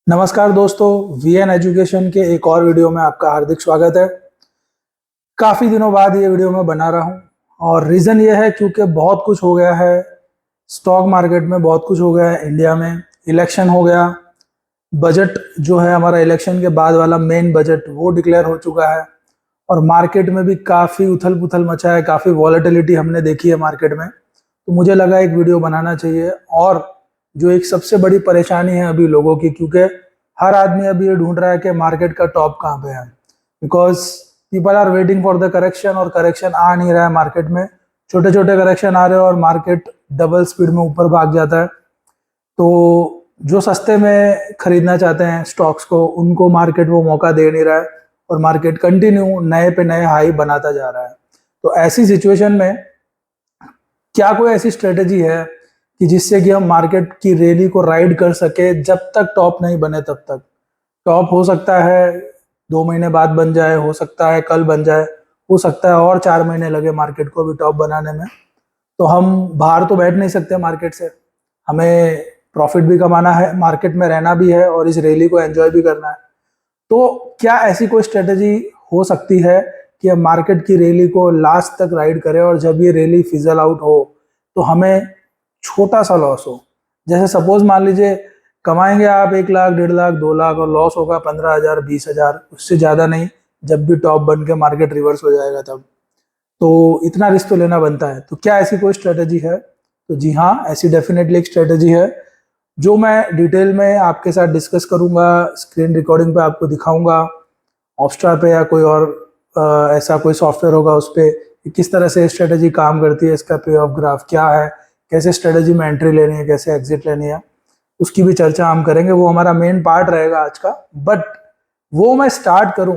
नमस्कार दोस्तों, VN education के एक और वीडियो में आपका हार्दिक स्वागत है। काफ़ी दिनों बाद ये वीडियो मैं बना रहा हूँ और रीज़न ये है क्योंकि बहुत कुछ हो गया है स्टॉक मार्केट में, बहुत कुछ हो गया है इंडिया में। इलेक्शन हो गया, बजट जो है हमारा इलेक्शन के बाद वाला मेन बजट वो डिक्लेयर हो चुका है और मार्केट में भी काफ़ी उथल पुथल मचा है, काफ़ी वॉलेटिलिटी हमने देखी है मार्केट में। तो मुझे लगा एक वीडियो बनाना चाहिए। और जो एक सबसे बड़ी परेशानी है अभी लोगों की, क्योंकि हर आदमी अभी ये ढूंढ रहा है कि मार्केट का टॉप कहाँ पे है, because people are waiting for the correction और करेक्शन आ नहीं रहा है मार्केट में। छोटे छोटे करेक्शन आ रहे हैं और मार्केट डबल स्पीड में ऊपर भाग जाता है। तो जो सस्ते में खरीदना चाहते हैं स्टॉक्स को, उनको मार्केट वो मौका दे नहीं रहा है और मार्केट कंटिन्यू नए पे नए हाई बनाता जा रहा है। तो ऐसी सिचुएशन में क्या कोई ऐसी स्ट्रेटेजी है कि जिससे कि हम मार्केट की रैली को राइड कर सके जब तक टॉप नहीं बने तब तक? टॉप हो सकता है 2 महीने बाद बन जाए, हो सकता है कल बन जाए, हो सकता है और 4 महीने लगे मार्केट को भी टॉप बनाने में। तो हम बाहर तो बैठ नहीं सकते मार्केट से, हमें प्रॉफिट भी कमाना है, मार्केट में रहना भी है और इस रैली को एंजॉय भी करना है। तो क्या ऐसी कोई स्ट्रेटेजी हो सकती है कि हम मार्केट की रैली को लास्ट तक राइड करें और जब ये रैली फिजल आउट हो तो हमें छोटा सा लॉस हो? जैसे सपोज मान लीजिए कमाएंगे आप 1 लाख, 1.5 लाख, 2 लाख और लॉस होगा 15,000, 20,000, उससे ज़्यादा नहीं। जब भी टॉप बन के मार्केट रिवर्स हो जाएगा तब तो इतना रिस्क तो लेना बनता है। तो क्या ऐसी कोई स्ट्रेटेजी है? तो जी हाँ, ऐसी डेफिनेटली एक स्ट्रेटेजी है जो मैं डिटेल में आपके साथ डिस्कस करूंगा, स्क्रीन रिकॉर्डिंग पे आपको दिखाऊंगा, ऑप्स्ट्रा पे या कोई और ऐसा कोई सॉफ्टवेयर होगा उस पर किस तरह से स्ट्रेटेजी काम करती है, इसका पे ऑफ ग्राफ क्या है, कैसे स्ट्रेटेजी में एंट्री लेनी है, कैसे एग्जिट लेनी है, उसकी भी चर्चा हम करेंगे। वो हमारा मेन पार्ट रहेगा आज का। बट वो मैं स्टार्ट करूं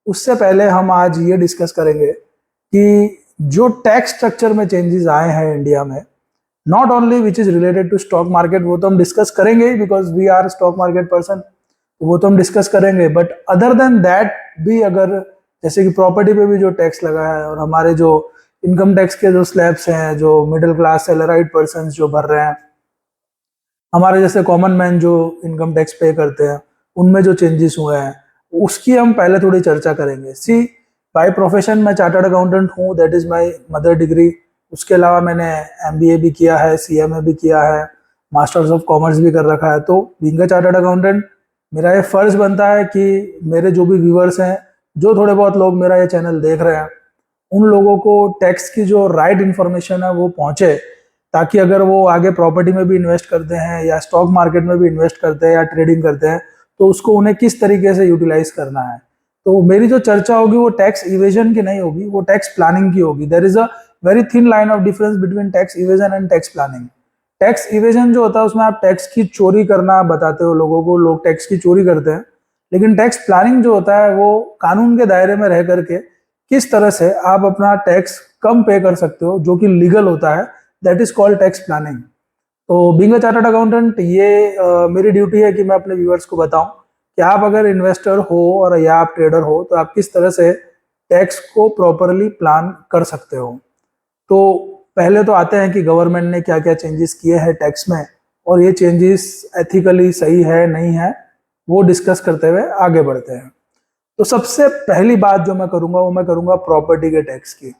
उससे पहले हम आज ये डिस्कस करेंगे कि जो टैक्स स्ट्रक्चर में चेंजेस आए हैं इंडिया में, not only which is related to stock market, वो तो हम डिस्कस करेंगे ही because we are stock market person, वो तो हम डिस्कस करेंगे। बट अदर देन दैट भी, अगर जैसे कि प्रॉपर्टी पे भी जो टैक्स लगा है और हमारे जो इनकम टैक्स के जो स्लैब्स हैं, जो मिडिल क्लास सैलराइड पर्सन जो भर रहे हैं, हमारे जैसे कॉमन मैन जो इनकम टैक्स पे करते हैं, उनमें जो चेंजेस हुए हैं उसकी हम पहले थोड़ी चर्चा करेंगे। सी, बाय प्रोफेशन मैं चार्टर्ड अकाउंटेंट हूँ, that is my mother degree. उसके अलावा मैंने एमबीए भी किया है, सीएमए भी किया है, मास्टर्स ऑफ कॉमर्स भी कर रखा है। तो बीइंग अ चार्टर्ड अकाउंटेंट मेरा ये फर्ज बनता है कि मेरे जो भी व्यूअर्स हैं, जो थोड़े बहुत लोग मेरा ये चैनल देख रहे हैं, उन लोगों को टैक्स की जो राइट इन्फॉर्मेशन है वो पहुंचे, ताकि अगर वो आगे प्रॉपर्टी में भी इन्वेस्ट करते हैं या स्टॉक मार्केट में भी इन्वेस्ट करते हैं या ट्रेडिंग करते हैं तो उसको उन्हें किस तरीके से यूटिलाइज करना है। तो मेरी जो चर्चा होगी वो टैक्स इवेजन की नहीं होगी, वो टैक्स प्लानिंग की होगी। There is a very thin line of difference between tax evasion and tax planning. Tax evasion जो होता है उसमें आप टैक्स की चोरी करना बताते हो लोगों को, लोग टैक्स की चोरी करते हैं। लेकिन टैक्स प्लानिंग जो होता है वो कानून के दायरे में रह करके किस तरह से आप अपना टैक्स कम पे कर सकते हो, जो कि लीगल होता है, that is called tax planning. तो बीइंग अ चार्टर्ड अकाउंटेंट ये मेरी ड्यूटी है कि मैं अपने व्यूअर्स को बताऊं कि आप अगर इन्वेस्टर हो और या आप ट्रेडर हो तो आप किस तरह से टैक्स को प्रॉपरली प्लान कर सकते हो। तो पहले तो आते हैं कि गवर्नमेंट ने क्या क्या चेंजेस किए हैं टैक्स में और ये चेंजेस एथिकली सही है नहीं है, वो डिस्कस करते हुए आगे बढ़ते हैं। तो सबसे पहली बात जो मैं करूंगा वो मैं करूंगा प्रॉपर्टी के टैक्स की।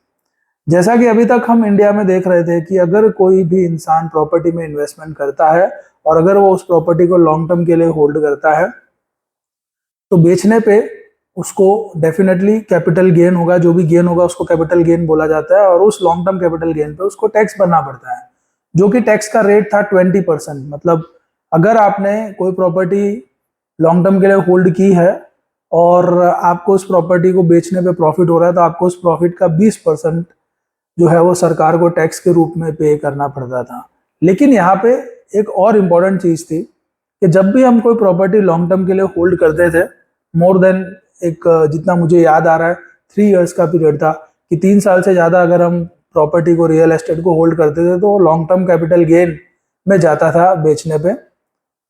जैसा कि अभी तक हम इंडिया में देख रहे थे कि अगर कोई भी इंसान प्रॉपर्टी में इन्वेस्टमेंट करता है और अगर वो उस प्रॉपर्टी को लॉन्ग टर्म के लिए होल्ड करता है तो बेचने पे उसको डेफिनेटली कैपिटल गेन होगा, जो भी गेन होगा उसको कैपिटल गेन बोला जाता है, और उस लॉन्ग टर्म कैपिटल गेन पे उसको टैक्स भरना पड़ता है, जो कि टैक्स का रेट था 20%। मतलब अगर आपने कोई प्रॉपर्टी लॉन्ग टर्म के लिए होल्ड की है और आपको उस प्रॉपर्टी को बेचने पे प्रॉफिट हो रहा है तो आपको उस प्रॉफिट का 20% जो है वो सरकार को टैक्स के रूप में पे करना पड़ता था। लेकिन यहाँ पे एक और इम्पोर्टेंट चीज थी कि जब भी हम कोई प्रॉपर्टी लॉन्ग टर्म के लिए होल्ड करते थे, मोर देन एक जितना मुझे याद आ रहा है 3 इयर्स का पीरियड था, कि 3 साल से ज्यादा अगर हम प्रॉपर्टी को, रियल एस्टेट को होल्ड करते थे तो लॉन्ग टर्म कैपिटल गेन में जाता था बेचने पे।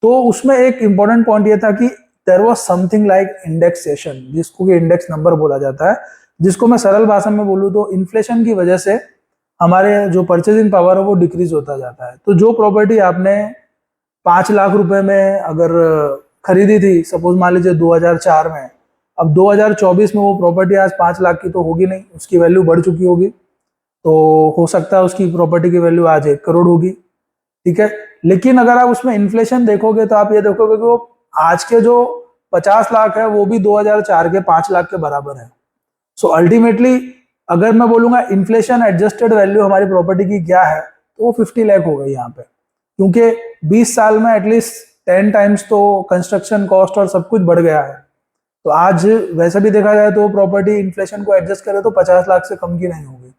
तो उसमें एक इम्पोर्टेंट पॉइंट ये था कि there was something like indexation, जिसको कि इंडेक्स नंबर बोला जाता है, जिसको मैं सरल भाषा में बोलूँ तो इन्फ्लेशन की वजह से हमारे जो परचेजिंग पावर है वो डिक्रीज होता जाता है। तो जो प्रॉपर्टी आपने 5 लाख रुपए में अगर खरीदी थी, सपोज मान लीजिए 2004 में, अब 2024 में वो प्रॉपर्टी आज 5 लाख की तो होगी नहीं, उसकी वैल्यू बढ़ चुकी होगी, तो हो सकता है उसकी प्रॉपर्टी की वैल्यू आज 1 करोड़ होगी, ठीक है। लेकिन अगर आप उसमें इन्फ्लेशन देखोगे तो आप ये देखोगे कि वो आज के जो 50 लाख है वो भी 2004 के 5 लाख के बराबर है। सो अल्टीमेटली अगर मैं बोलूंगा इन्फ्लेशन एडजस्टेड वैल्यू हमारी प्रॉपर्टी की क्या है, तो वो 50 लाख हो गई यहाँ पे, क्योंकि 20 साल में एटलीस्ट 10 टाइम्स तो कंस्ट्रक्शन कॉस्ट और सब कुछ बढ़ गया है। तो आज वैसे भी देखा जाए तो प्रॉपर्टी इन्फ्लेशन को एडजस्ट करे तो 50 लाख से कम की नहीं होगी।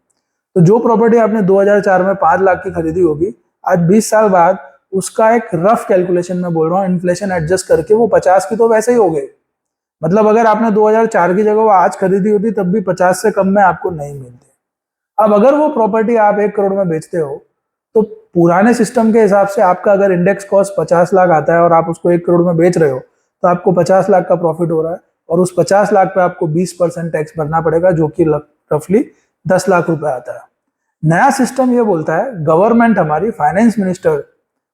तो जो प्रॉपर्टी आपने 2004 में 5 लाख की खरीदी होगी, आज 20 साल बाद उसका एक रफ कैलकुलेशन में बोल रहा हूँ, इन्फ्लेशन एडजस्ट करके वो 50 की तो वैसे ही हो गई। मतलब अगर आपने 2004 की जगह वो आज खरीदी होती तब भी 50 से कम में आपको नहीं मिलती। अब अगर वो प्रॉपर्टी आप 1 करोड़ में बेचते हो तो पुराने सिस्टम के हिसाब से आपका अगर इंडेक्स कॉस्ट 50 लाख आता है और आप उसको 1 करोड़ में बेच रहे हो तो आपको 50 लाख का प्रॉफिट हो रहा है, और उस 50 लाख पे आपको 20% टैक्स भरना पड़ेगा, जो कि रफली 10 लाख रुपए आता है। नया सिस्टम ये बोलता है, गवर्नमेंट हमारी फाइनेंस मिनिस्टर,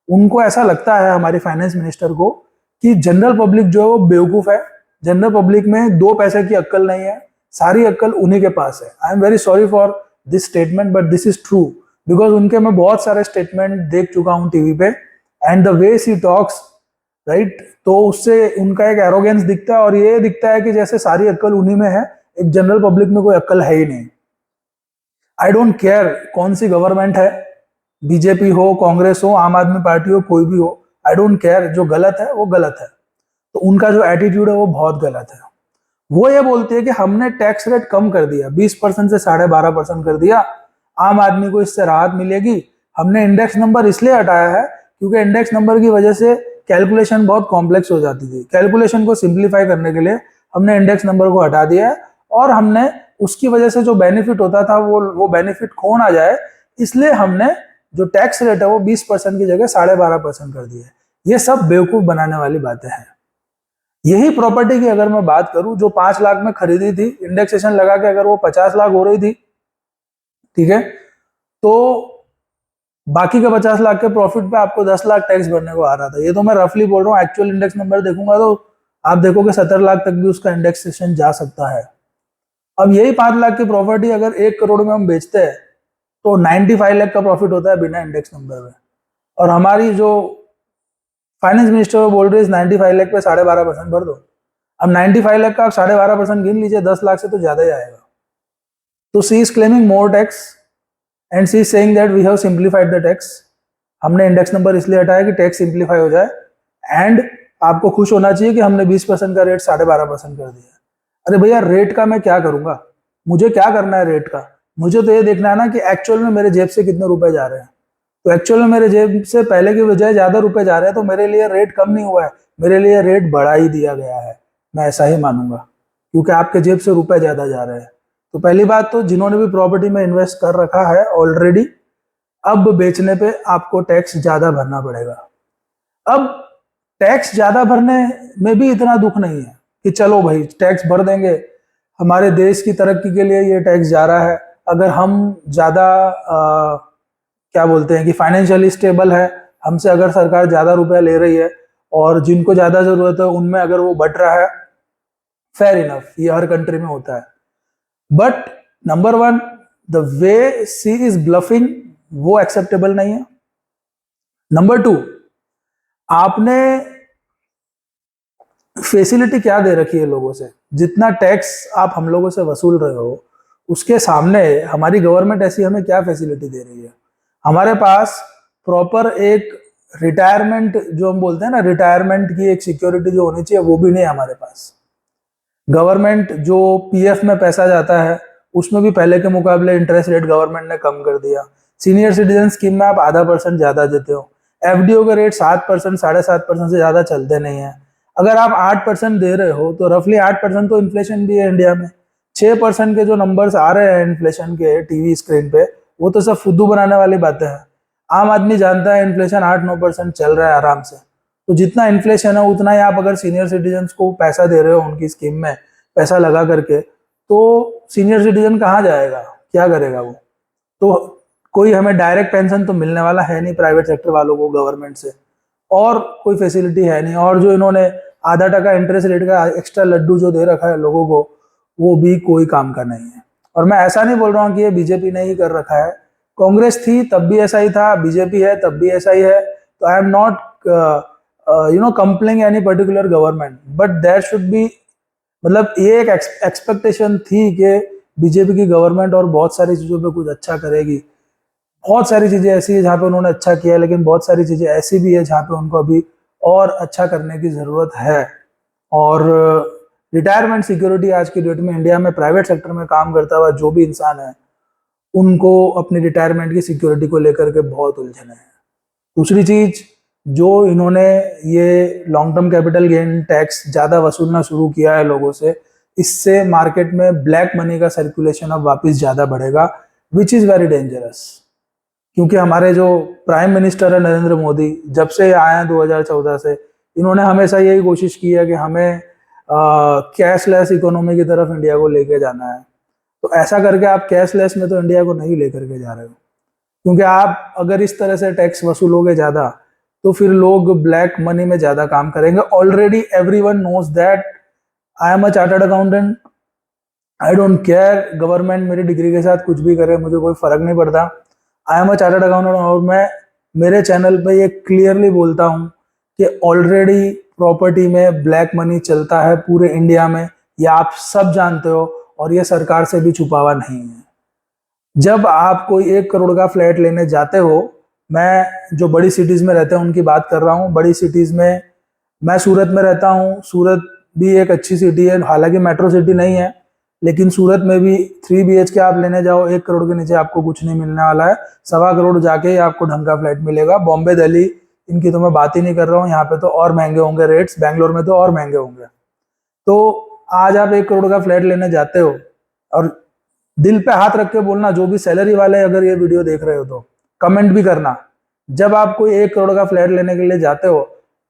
उनको ऐसा लगता है हमारी फाइनेंस मिनिस्टर को कि जनरल पब्लिक जो है वो बेवकूफ है, जनरल पब्लिक में 2 पैसे की अक्ल नहीं है, सारी अक्ल उन्हीं के पास है। I am very sorry for this statement but this is true, because उनके मैं बहुत सारे स्टेटमेंट देख चुका हूँ टीवी पे, and the way she talks, right, तो उससे उनका एक एरोगेंस दिखता है और ये दिखता है कि जैसे सारी अक्ल उन्हीं में है, एक जनरल पब्लिक में कोई अक्ल है ही नहीं। आई डोंट केयर कौन सी गवर्नमेंट है, बीजेपी हो, कांग्रेस हो, आम आदमी पार्टी हो, कोई भी हो, आई डोंट केयर, जो गलत है वो गलत है। तो उनका जो एटीट्यूड है वो बहुत गलत है। वो ये बोलते हैं कि हमने टैक्स रेट कम कर दिया, 20% से 12.5% कर दिया, आम आदमी को इससे राहत मिलेगी। हमने इंडेक्स नंबर इसलिए हटाया है क्योंकि इंडेक्स नंबर की वजह से कैलकुलेशन बहुत कॉम्प्लेक्स हो जाती थी। कैलकुलेशन को सिंप्लीफाई करने के लिए हमने इंडेक्स नंबर को हटा दिया है, और हमने उसकी वजह से जो बेनिफिट होता था वो बेनिफिट खो ना जाए, इसलिए हमने जो टैक्स रेट है वो 20% की जगह 12.5% कर दिया है। ये सब बेवकूफ बनाने वाली बातें हैं। यही प्रॉपर्टी की अगर मैं बात करूं, जो 5 लाख में खरीदी थी, इंडेक्सेशन लगा के अगर वो 50 लाख हो रही थी, ठीक है, तो बाकी के 50 लाख के प्रॉफिट पे आपको 10 लाख टैक्स भरने को आ रहा था। ये तो मैं रफली बोल रहा हूँ, एक्चुअल इंडेक्स नंबर देखूंगा तो आप देखोगे 70 लाख तक भी उसका इंडेक्सेशन जा सकता है। अब यही 5 लाख की प्रॉपर्टी अगर 1 करोड़ में हम बेचते हैं तो 95 लाख का प्रॉफिट होता है बिना इंडेक्स नंबर में, और हमारी जो फाइनेंस मिनिस्टर बोल रही है 95 लाख पे 12.5% भर दो। अब 95 लाख का आप 12.5% गिन लीजिए, 10 लाख से तो ज्यादा ही आएगा। तो she is claiming more tax and she is saying that we have simplified the tax. हमने इंडेक्स नंबर इसलिए हटाया कि टैक्स सिंप्लीफाई हो जाए, एंड आपको खुश होना चाहिए कि हमने 20% का रेट 12.5% कर दिया। अरे भैया, रेट का मैं क्या करूंगा, मुझे क्या करना है रेट का? मुझे तो ये देखना है ना कि एक्चुअल में मेरे जेब से कितने रुपए जा रहे हैं। तो एक्चुअल में मेरे जेब से पहले की बजाय ज्यादा रुपए जा रहे हैं, तो मेरे लिए रेट कम नहीं हुआ है, मेरे लिए रेट बढ़ा ही दिया गया है। मैं ऐसा ही मानूंगा, क्योंकि आपके जेब से रुपए ज्यादा जा रहे हैं। तो पहली बात तो जिन्होंने भी प्रॉपर्टी में इन्वेस्ट कर रखा है ऑलरेडी, अब बेचने पे आपको टैक्स ज्यादा भरना पड़ेगा। अब टैक्स ज्यादा भरने में भी इतना दुख नहीं है कि चलो भाई टैक्स भर देंगे, हमारे देश की तरक्की के लिए ये टैक्स जा रहा है। अगर हम ज्यादा क्या बोलते हैं कि फाइनेंशियली स्टेबल है, हमसे अगर सरकार ज्यादा रुपया ले रही है और जिनको ज्यादा जरूरत है उनमें अगर वो बट रहा है, फेयर इनफ, ये हर कंट्री में होता है। But number 1, the way she is bluffing, वो एक्सेप्टेबल नहीं है। नंबर 2, आपने फैसिलिटी क्या दे रखी है लोगों से? जितना टैक्स आप हम लोगों से वसूल रहे हो उसके सामने हमारी गवर्नमेंट ऐसी हमें क्या फैसिलिटी दे रही है? हमारे पास प्रॉपर एक रिटायरमेंट, जो हम बोलते हैं ना, रिटायरमेंट की एक सिक्योरिटी जो होनी चाहिए, वो भी नहीं है हमारे पास। गवर्नमेंट जो पीएफ में पैसा जाता है उसमें भी पहले के मुकाबले इंटरेस्ट रेट गवर्नमेंट ने कम कर दिया। सीनियर सिटीजन स्कीम में आप ½ % ज्यादा देते हो। एफडीओ के रेट 7%, 7.5% से ज्यादा चलते नहीं है। अगर आप 8% दे रहे हो तो रफली 8% तो इन्फ्लेशन भी है इंडिया में। 6% के जो नंबर्स आ रहे हैं इन्फ्लेशन के टीवी स्क्रीन पे, वो तो सब फुद्दू बनाने वाली बातें हैं। आम आदमी जानता है इन्फ्लेशन 8-9% चल रहा है आराम से। तो जितना इन्फ्लेशन है उतना ही आप अगर सीनियर सिटीजन को पैसा दे रहे हो उनकी स्कीम में पैसा लगा करके, तो सीनियर सिटीजन कहाँ जाएगा, क्या करेगा वो? तो कोई हमें डायरेक्ट पेंशन तो मिलने वाला है नहीं प्राइवेट सेक्टर वालों को गवर्नमेंट से, और कोई फैसिलिटी है नहीं। और जो इन्होंने आधा टका इंटरेस्ट रेट का एक्स्ट्रा लड्डू जो दे रखा है लोगों को, वो भी कोई काम का नहीं है। और मैं ऐसा नहीं बोल रहा हूँ कि ये बीजेपी ने ही कर रखा है, कांग्रेस थी तब भी ऐसा ही था, बीजेपी है तब भी ऐसा ही है। तो I am not complaining any particular government, but there should be, मतलब ये एक एक्सपेक्टेशन थी कि बीजेपी की गवर्नमेंट और बहुत सारी चीज़ों पे कुछ अच्छा करेगी। बहुत सारी चीज़ें ऐसी है जहाँ पे उन्होंने अच्छा किया, लेकिन बहुत सारी चीज़ें ऐसी भी है जहाँ पे उनको अभी और अच्छा करने की ज़रूरत है। और रिटायरमेंट सिक्योरिटी आज की डेट में इंडिया में प्राइवेट सेक्टर में काम करता हुआ जो भी इंसान है, उनको अपनी रिटायरमेंट की सिक्योरिटी को लेकर के बहुत उलझन है। दूसरी चीज़, जो इन्होंने ये long term capital gain tax ज़्यादा वसूलना शुरू किया है लोगों से, इससे मार्केट में ब्लैक मनी का सर्कुलेशन अब वापस ज़्यादा बढ़ेगा, विच इज़ वेरी डेंजरस। क्योंकि हमारे जो प्राइम मिनिस्टर है नरेंद्र मोदी, जब से आए हैं 2014 से, इन्होंने हमेशा यही कोशिश की है कि हमें कैशलेस इकोनॉमी की तरफ इंडिया को लेके जाना है। तो ऐसा करके आप कैशलेस में तो इंडिया को नहीं लेकर के जा रहे हो, क्योंकि आप अगर इस तरह से टैक्स वसूलोगे ज़्यादा तो फिर लोग ब्लैक मनी में ज़्यादा काम करेंगे। Already everyone knows that I am a chartered accountant, I don't care government मेरी डिग्री के साथ कुछ भी करे, मुझे कोई फर्क नहीं पड़ता। आई एम अ चार्टर्ड अकाउंटेंट, और मैं मेरे चैनल पे ये क्लियरली बोलता हूँ कि ऑलरेडी प्रॉपर्टी में ब्लैक मनी चलता है पूरे इंडिया में, ये आप सब जानते हो, और ये सरकार से भी छुपा हुआ नहीं है। जब आप कोई 1 करोड़ का फ्लैट लेने जाते हो, मैं जो बड़ी सिटीज में रहते हैं उनकी बात कर रहा हूँ, बड़ी सिटीज में मैं सूरत में रहता हूँ, सूरत भी एक अच्छी सिटी है, हालांकि मेट्रो सिटी नहीं है, लेकिन सूरत में भी 3 BHK आप लेने जाओ 1 करोड़ के नीचे आपको कुछ नहीं मिलने वाला है, 1.25 करोड़ जाके ही आपको ढंग का फ्लैट मिलेगा। बॉम्बे दिल्ली इनकी तो मैं बात ही नहीं कर रहा हूँ, यहाँ पे तो और महंगे होंगे रेट्स, बैंगलोर में तो और महंगे होंगे। तो आज आप 1 करोड़ का फ्लैट लेने जाते हो, और दिल पे हाथ रख के बोलना, जो भी सैलरी वाले अगर ये वीडियो देख रहे हो तो कमेंट भी करना, जब आप कोई 1 करोड़ का फ्लैट लेने के लिए जाते हो,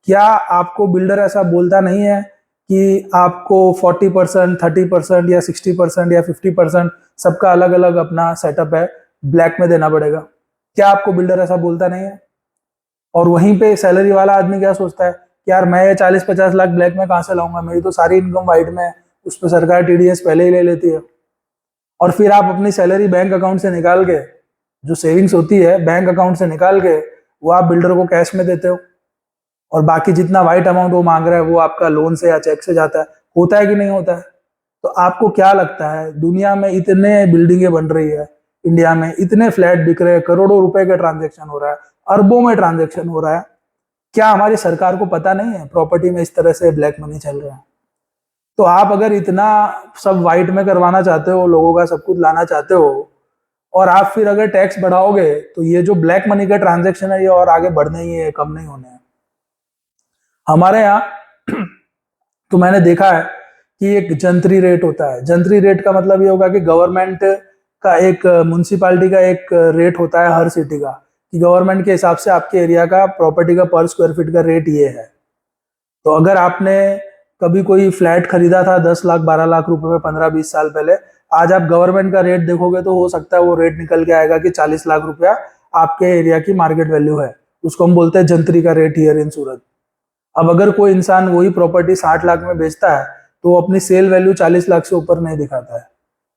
क्या आपको बिल्डर ऐसा बोलता नहीं है कि आपको 40%, 30% या 60% या 50%, सबका अलग अलग अपना सेटअप है, ब्लैक में देना पड़ेगा? क्या आपको बिल्डर ऐसा बोलता नहीं है? और वहीं पे सैलरी वाला आदमी क्या सोचता है कि यार मैं 40-50 लाख ब्लैक में कहाँ से लाऊंगा, मेरी तो सारी इनकम वाइट में है, उस पर सरकार TDS पहले ही ले लेती है। और फिर आप अपनी सैलरी बैंक अकाउंट से निकाल के, जो सेविंग्स होती है बैंक अकाउंट से निकाल के, वो आप बिल्डर को कैश में देते हो, और बाकी जितना वाइट अमाउंट वो मांग रहा है वो आपका लोन से या चेक से जाता है। होता है कि नहीं होता है? तो आपको क्या लगता है, दुनिया में इतने बिल्डिंगें बन रही है, इंडिया में इतने फ्लैट बिक रहे हैं, करोड़ों रुपए का ट्रांजेक्शन हो रहा है, अरबों में ट्रांजेक्शन हो रहा है, क्या हमारी सरकार को पता नहीं है प्रॉपर्टी में इस तरह से ब्लैक मनी चल रहा है? तो आप अगर इतना सब वाइट में करवाना चाहते हो, लोगों का सब कुछ लाना चाहते हो, और आप फिर अगर टैक्स बढ़ाओगे, तो ये जो ब्लैक मनी का ट्रांजेक्शन है ये और आगे बढ़ने ही है, कम नहीं होने हैं। हमारे यहाँ तो मैंने देखा है कि एक जंतरी रेट होता है। जंतरी रेट का मतलब ये होगा कि गवर्नमेंट का एक, म्यूनसिपालिटी का एक रेट होता है हर सिटी का, कि गवर्नमेंट के हिसाब से आपके एरिया का प्रॉपर्टी का पर स्क्वायर फीट का रेट ये है। तो अगर आपने कभी कोई फ्लैट खरीदा था 10 लाख 12 लाख रुपए में 15-20 साल पहले, आज आप गवर्नमेंट का रेट देखोगे तो हो सकता है वो रेट निकल के आएगा कि 40 लाख रुपया आपके एरिया की मार्केट वैल्यू है। उसको हम बोलते हैं जंतरी का रेट हियर इन सूरत। अब अगर कोई इंसान वही प्रॉपर्टी 60 लाख में बेचता है तो वो अपनी सेल वैल्यू 40 लाख से ऊपर नहीं दिखाता है,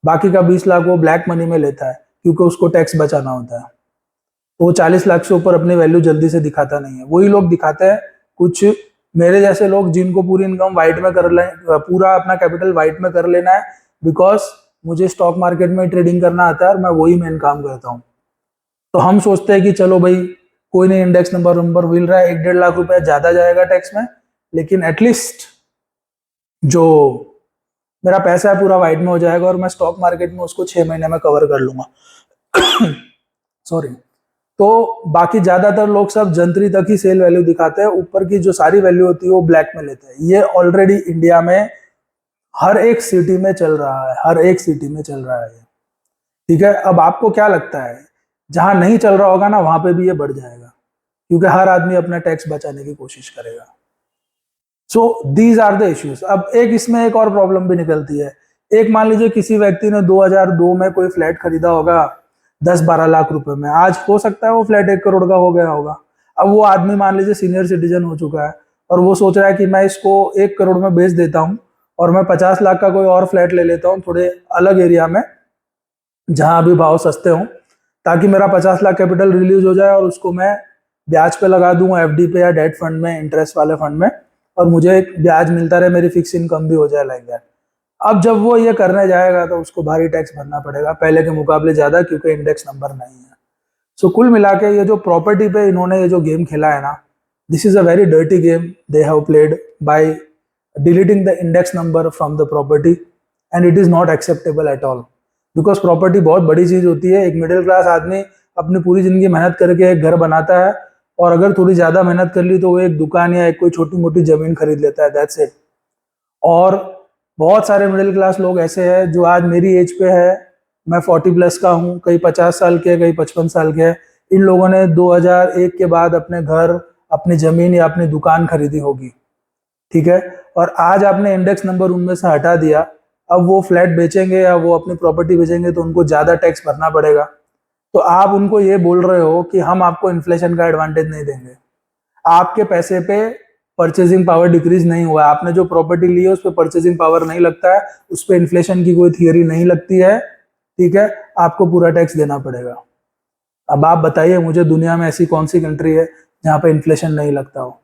बाकी का 20 लाख वो ब्लैक मनी में लेता है, क्योंकि उसको टैक्स बचाना होता है। तो वो 40 लाख से ऊपर अपनी वैल्यू जल्दी से दिखाता नहीं है। वही लोग दिखाते हैं, कुछ मेरे जैसे लोग जिनको पूरी इनकम वाइट में कर ले, पूरा अपना कैपिटल वाइट में कर लेना है, बिकॉज मुझे स्टॉक मार्केट में ट्रेडिंग करना आता है और मैं वही मेन काम करता हूँ। तो हम सोचते हैं कि चलो भाई कोई नहीं, इंडेक्स नंबर मिल रहा है, 1-1.5 लाख रुपया ज्यादा जाएगा टैक्स में, लेकिन एटलीस्ट जो मेरा पैसा है पूरा वाइट में हो जाएगा और मैं स्टॉक मार्केट में उसको 6 महीने में कवर कर लूंगा। सॉरी। तो बाकी ज्यादातर लोग सब जंतरी तक ही सेल वैल्यू दिखाते हैं, ऊपर की जो सारी वैल्यू होती है वो ब्लैक में लेते हैं। ये ऑलरेडी इंडिया में हर एक सिटी में चल रहा है, हर एक सिटी में चल रहा है। ठीक है, अब आपको क्या लगता है, जहां नहीं चल रहा होगा ना वहां पे भी ये बढ़ जाएगा, क्योंकि हर आदमी अपना टैक्स बचाने की कोशिश करेगा। So these are the issues. अब एक इसमें एक और प्रॉब्लम भी निकलती है। एक मान लीजिए किसी व्यक्ति ने 2002 में कोई फ्लैट खरीदा होगा 10-12 लाख रुपए में, आज हो सकता है वो फ्लैट 1 करोड़ का हो गया होगा। अब वो आदमी मान लीजिए सीनियर सिटीजन हो चुका है, और वो सोच रहा है कि मैं इसको 1 करोड़ में बेच देता हूँ और मैं 50 लाख का कोई और फ्लैट ले लेता हूँ थोड़े अलग एरिया में जहाँ अभी भाव सस्ते हों, ताकि मेरा 50 लाख कैपिटल रिलीज हो जाए और उसको मैं ब्याज पे लगा दूँ, एफडी पे या डेट फंड में, इंटरेस्ट वाले फंड में, और मुझे एक ब्याज मिलता रहे, मेरी फिक्स इनकम भी हो जाए लाइक दैट। अब जब वो ये करने जाएगा तो उसको भारी टैक्स भरना पड़ेगा, पहले के मुकाबले ज़्यादा, क्योंकि इंडेक्स नंबर नहीं है। सो कुल मिला के ये जो प्रॉपर्टी पे इन्होंने ये जो गेम खेला है ना, this is a very dirty game they have played by deleting the index number from the property, and it is not acceptable at all, because property बहुत बड़ी चीज़ होती है। एक मिडिल क्लास आदमी अपनी पूरी ज़िंदगी मेहनत करके एक घर बनाता है, और अगर थोड़ी ज़्यादा मेहनत कर ली तो वो एक दुकान या एक कोई छोटी मोटी ज़मीन खरीद लेता है, दैट्स इट। और बहुत सारे मिडिल क्लास लोग ऐसे हैं जो आज मेरी एज पे है, मैं 40+ का हूँ, कई 50 साल के, कई 55 साल के हैं। इन लोगों ने 2001 के बाद अपने घर, अपनी ज़मीन या अपनी दुकान खरीदी होगी, ठीक है, और आज आपने इंडेक्स नंबर उनमें से हटा दिया। अब वो फ्लैट बेचेंगे या वो अपनी प्रॉपर्टी बेचेंगे तो उनको ज़्यादा टैक्स भरना पड़ेगा। तो आप उनको ये बोल रहे हो कि हम आपको इन्फ्लेशन का एडवांटेज नहीं देंगे। आपके पैसे पे परचेजिंग पावर डिक्रीज नहीं हुआ है, आपने जो प्रॉपर्टी ली है उस पर परचेजिंग पावर नहीं लगता है, उस पर इन्फ्लेशन की कोई थियरी नहीं लगती है, ठीक है, आपको पूरा टैक्स देना पड़ेगा। अब आप बताइए मुझे, दुनिया में ऐसी कौन सी कंट्री है जहाँ पे इन्फ्लेशन नहीं लगता हो?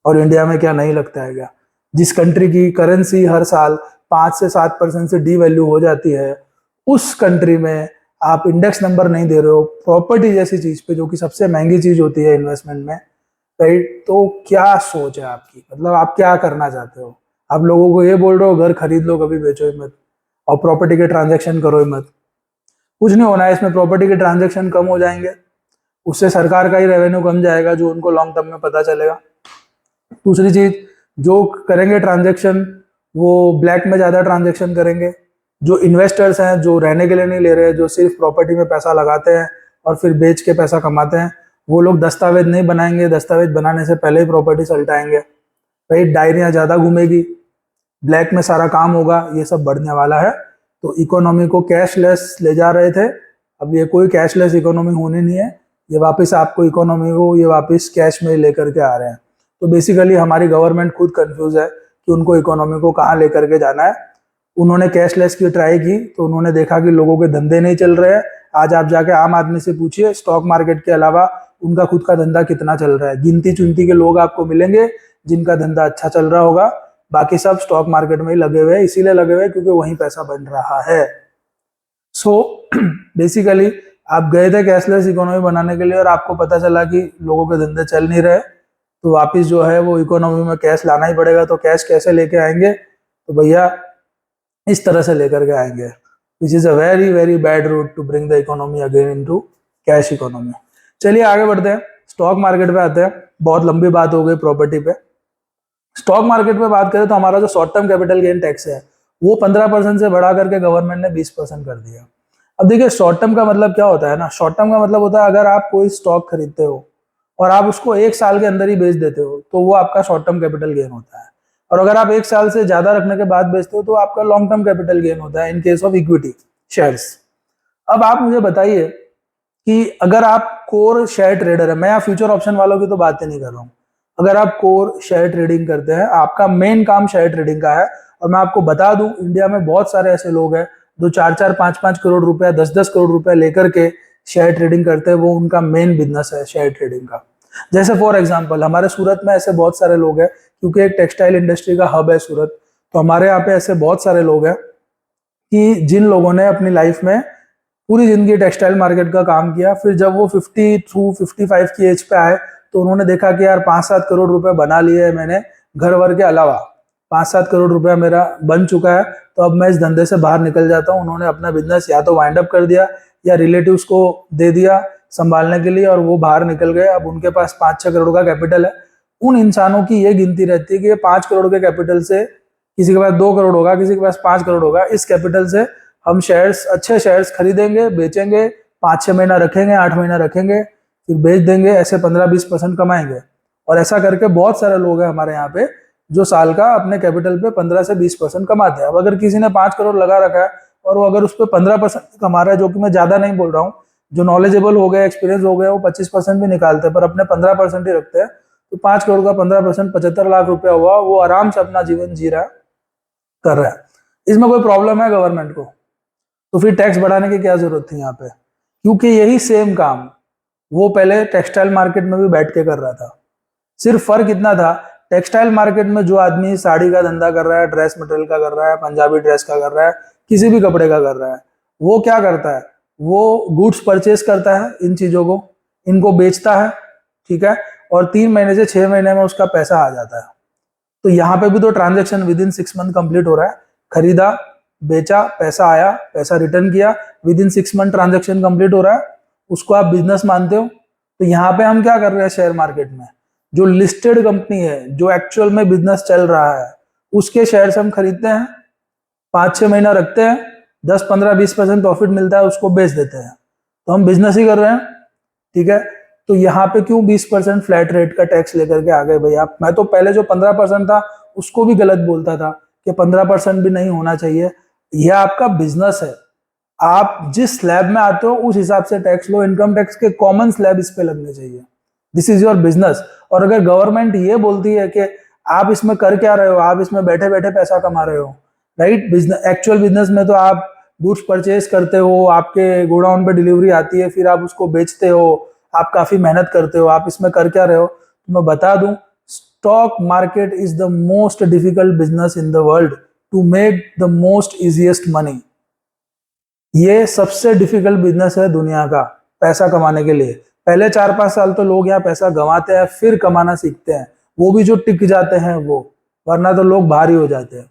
और इंडिया में क्या नहीं लगता है क्या? जिस कंट्री की करेंसी हर साल 5 से 7% से डी वैल्यू हो जाती है, उस कंट्री में आप इंडेक्स नंबर नहीं दे रहे हो प्रॉपर्टी जैसी चीज पे, जो कि सबसे महंगी चीज होती है इन्वेस्टमेंट में, राइट? तो क्या सोच है आपकी? मतलब आप क्या करना चाहते हो? आप लोगों को ये बोल रहे हो घर खरीद लो, कभी बेचो ही मत, और प्रॉपर्टी के ट्रांजेक्शन करो ही मत। कुछ नहीं होना है इसमें, प्रॉपर्टी के ट्रांजेक्शन कम हो जाएंगे, उससे सरकार का ही रेवेन्यू कम जाएगा, जो उनको लॉन्ग टर्म में पता चलेगा। दूसरी चीज, जो करेंगे ट्रांजेक्शन वो ब्लैक में ज्यादा ट्रांजेक्शन करेंगे। जो इन्वेस्टर्स हैं, जो रहने के लिए नहीं ले रहे हैं, जो सिर्फ प्रॉपर्टी में पैसा लगाते हैं और फिर बेच के पैसा कमाते हैं, वो लोग दस्तावेज नहीं बनाएंगे, दस्तावेज बनाने से पहले ही प्रॉपर्टी सल्टाएंगे, भाई डायरियां ज्यादा घूमेगी, ब्लैक में सारा काम होगा, ये सब बढ़ने वाला है। तो इकोनॉमी को कैशलेस ले जा रहे थे, अब ये कोई कैशलेस इकोनॉमी होनी नहीं है, ये वापस आपको इकोनॉमी को ये वापस कैश में लेकर के आ रहे हैं। तो बेसिकली हमारी गवर्नमेंट खुद कंफ्यूज है कि उनको इकोनॉमी को कहाँ लेकर के जाना है। उन्होंने कैशलेस की ट्राई की तो उन्होंने देखा कि लोगों के धंधे नहीं चल रहे हैं। आज आप जाके आम आदमी से पूछिए, स्टॉक मार्केट के अलावा उनका खुद का धंधा कितना चल रहा है। गिनती चुनती के लोग आपको मिलेंगे जिनका धंधा अच्छा चल रहा होगा, बाकी सब स्टॉक मार्केट में ही लगे हुए हैं, इसीलिए लगे हुए हैं क्योंकि वहीं पैसा बन रहा है। सो बेसिकली आप गए थे कैशलेस इकोनॉमी बनाने के लिए और आपको पता चला कि लोगों के धंधे चल नहीं रहे, तो वापिस जो है वो इकोनॉमी में कैश लाना ही पड़ेगा। तो कैश कैसे लेके आएंगे? तो भैया इस तरह से लेकर के आएंगे, which is a very very bad route to bring the economy again into cash economy. चलिए आगे बढ़ते हैं, स्टॉक मार्केट पे आते हैं। बहुत लंबी बात हो गई प्रॉपर्टी पे। स्टॉक मार्केट में बात करें तो हमारा जो short term capital gain tax है वो 15% से बढ़ा करके गवर्नमेंट ने 20% कर दिया। अब देखिए शॉर्ट टर्म का मतलब क्या होता है ना, शॉर्ट टर्म का मतलब होता है अगर आप कोई स्टॉक खरीदते हो और आप उसको 1 साल के अंदर ही बेच देते हो तो वो आपका शॉर्ट टर्म कैपिटल गेन होता है, और अगर आप 1 साल से ज्यादा रखने के बाद बेचते हो तो आपका लॉन्ग टर्म कैपिटल गेन होता है in case of equity shares. अब आप मुझे बताइए कि अगर आप कोर शेयर ट्रेडर है, मैं यहाँ फ्यूचर ऑप्शन वालों की तो बात ही नहीं कर रहा हूँ, अगर आप कोर शेयर ट्रेडिंग करते हैं, आपका मेन काम शेयर ट्रेडिंग का है, और मैं आपको बता दूं इंडिया में बहुत सारे ऐसे लोग हैं जो 4-4, 5-5 करोड़ रुपया, 10-10 करोड़ रुपया लेकर के शेयर ट्रेडिंग करते हैं, वो उनका मेन बिजनेस है शेयर ट्रेडिंग का। जैसे फॉर एग्जांपल हमारे सूरत में ऐसे बहुत सारे लोग हैं, क्योंकि एक टेक्सटाइल इंडस्ट्री का हब है सूरत, तो हमारे यहाँ पे ऐसे बहुत सारे लोग हैं कि जिन लोगों ने अपनी लाइफ में पूरी जिंदगी टेक्सटाइल मार्केट का काम किया, फिर जब वो 50 थ्रू 55 की एज पे आए तो उन्होंने देखा कि यार 5-7 करोड़ रुपए बना लिए है मैंने घर वर के अलावा, 5-7 करोड़ रुपया मेरा बन चुका है, तो अब मैं इस धंधे से बाहर निकल जाता हूँ। उन्होंने अपना बिजनेस या तो वाइंड अप कर दिया या रिलेटिव्स को दे दिया संभालने के लिए, और वो बाहर निकल गए। अब उनके पास 5-6 करोड़ का कैपिटल है। उन इंसानों की ये गिनती रहती है कि ये 5 करोड़ के कैपिटल से, किसी के पास 2 करोड़ होगा, किसी के पास 5 करोड़ होगा, इस कैपिटल से हम शेयर्स, अच्छे शेयर्स खरीदेंगे, बेचेंगे, 5-6 महीना रखेंगे, 8 महीना रखेंगे, फिर बेच देंगे, ऐसे 15-20% कमाएंगे। और ऐसा करके बहुत सारे लोग हैं हमारे यहाँ पे जो साल का अपने कैपिटल पे 15 से 20% कमाते हैं। अब अगर किसी ने 5 करोड़ लगा रखा है और वो अगर उस पर 15% कमा रहा है, जो कि मैं ज्यादा नहीं बोल रहा हूँ, जो नॉलेजेबल हो गए, एक्सपीरियंस हो गया, वो 25% भी निकालते हैं, पर अपने 15% ही रखते हैं, तो 5 करोड़ का 15% 75 लाख रुपया हुआ, वो आराम से अपना जीवन जी रहा है, कर रहा है। इसमें कोई प्रॉब्लम है गवर्नमेंट को? तो फिर टैक्स बढ़ाने की क्या जरूरत थी यहाँ पे? क्योंकि यही सेम काम वो पहले टेक्सटाइल मार्केट में भी बैठ के कर रहा था। सिर्फ फर्क इतना था, टेक्सटाइल मार्केट में जो आदमी साड़ी का धंधा कर रहा है, ड्रेस मटेरियल का कर रहा है, पंजाबी ड्रेस का कर रहा है, किसी भी कपड़े का कर रहा है, वो क्या करता है, वो गुड्स परचेस करता है, इन चीजों को इनको बेचता है, ठीक है, और 3 महीने से 6 महीने में उसका पैसा आ जाता है। तो यहाँ पे भी तो transaction with in 6 month complete हो रहा है। खरीदा, बेचा, पैसा आया, पैसा रिटर्न किया, with in 6 month transaction complete हो रहा है, उसको आप बिजनेस मानते हो? तो यहाँ पे हम क्या कर रहे हैं, शेयर मार्केट में जो लिस्टेड कंपनी है, जो एक्चुअल में बिजनेस चल रहा है, उसके शेयर्स हम खरीदते हैं, 5-6 महीना रखते हैं, 10-15-20% प्रॉफिट मिलता है, उसको बेच देते हैं। तो हम बिजनेस ही कर रहे हैं, ठीक है। तो यहाँ पे क्यों 20% फ्लैट रेट का टैक्स लेकर के आ गए भाई आप? मैं तो पहले जो 15% था उसको भी गलत बोलता था कि 15% भी नहीं होना चाहिए। यह आपका बिजनेस है, आप जिस स्लैब में आते हो उस हिसाब से टैक्स लो। इनकम टैक्स के कॉमन स्लैब इस पे लगने चाहिए। This is your business. और अगर गवर्नमेंट ये बोलती है कि आप इसमें कर क्या रहे हो, आप इसमें बैठे बैठे पैसा कमा रहे हो, राइट? बिजनेस, एक्चुअल बिजनेस में तो आप गुड्स परचेज करते हो, आपके गोडाउन पे डिलीवरी आती है, फिर आप उसको बेचते हो, आप काफी मेहनत करते हो, आप इसमें कर क्या रहे हो? तो मैं बता दूं, stock market is the most difficult business in the world to make the most easiest money. ये सबसे डिफिकल्ट बिजनेस है दुनिया का पैसा कमाने के लिए। पहले 4-5 साल तो लोग यहाँ पैसा गंवाते हैं, फिर कमाना सीखते हैं, वो भी जो टिक जाते हैं वो, वरना तो लोग भारी हो जाते हैं।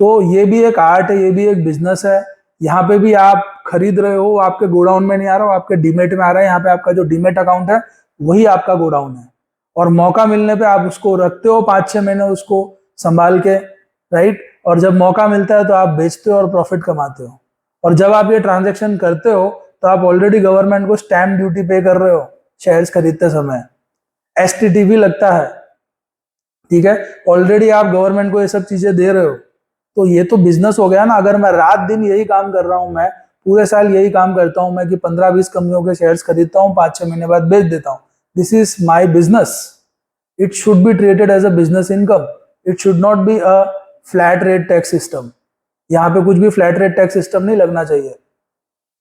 तो ये भी एक आर्ट है, ये भी एक बिजनेस है। यहाँ पे भी आप खरीद रहे हो, आपके गोडाउन में नहीं आ रहा हो, आपके डीमेट में आ रहा है। यहाँ पे आपका जो डीमेट अकाउंट है वही आपका गोडाउन है, और मौका मिलने पे आप उसको रखते हो 5-6 महीने उसको संभाल के, राइट? और जब मौका मिलता है तो आप बेचते हो और प्रॉफिट कमाते हो। और जब आप ये ट्रांजेक्शन करते हो तो आप ऑलरेडी गवर्नमेंट को स्टैम्प ड्यूटी पे कर रहे हो शेयर्स खरीदते समय, एसटीटी भी लगता है, ठीक है। ऑलरेडी आप गवर्नमेंट को ये सब चीजें दे रहे हो, तो ये तो बिजनेस हो गया ना। अगर मैं रात दिन यही काम कर रहा हूं, मैं पूरे साल यही काम करता हूं मैं कि 15-20 कंपनियों के शेयर्स खरीदता हूं, 5-6 महीने बाद बेच देता हूं, this is my business. It should be treated as a business income, it should not be a flat rate tax system. यहाँ पे कुछ भी फ्लैट रेट टैक्स सिस्टम नहीं लगना चाहिए।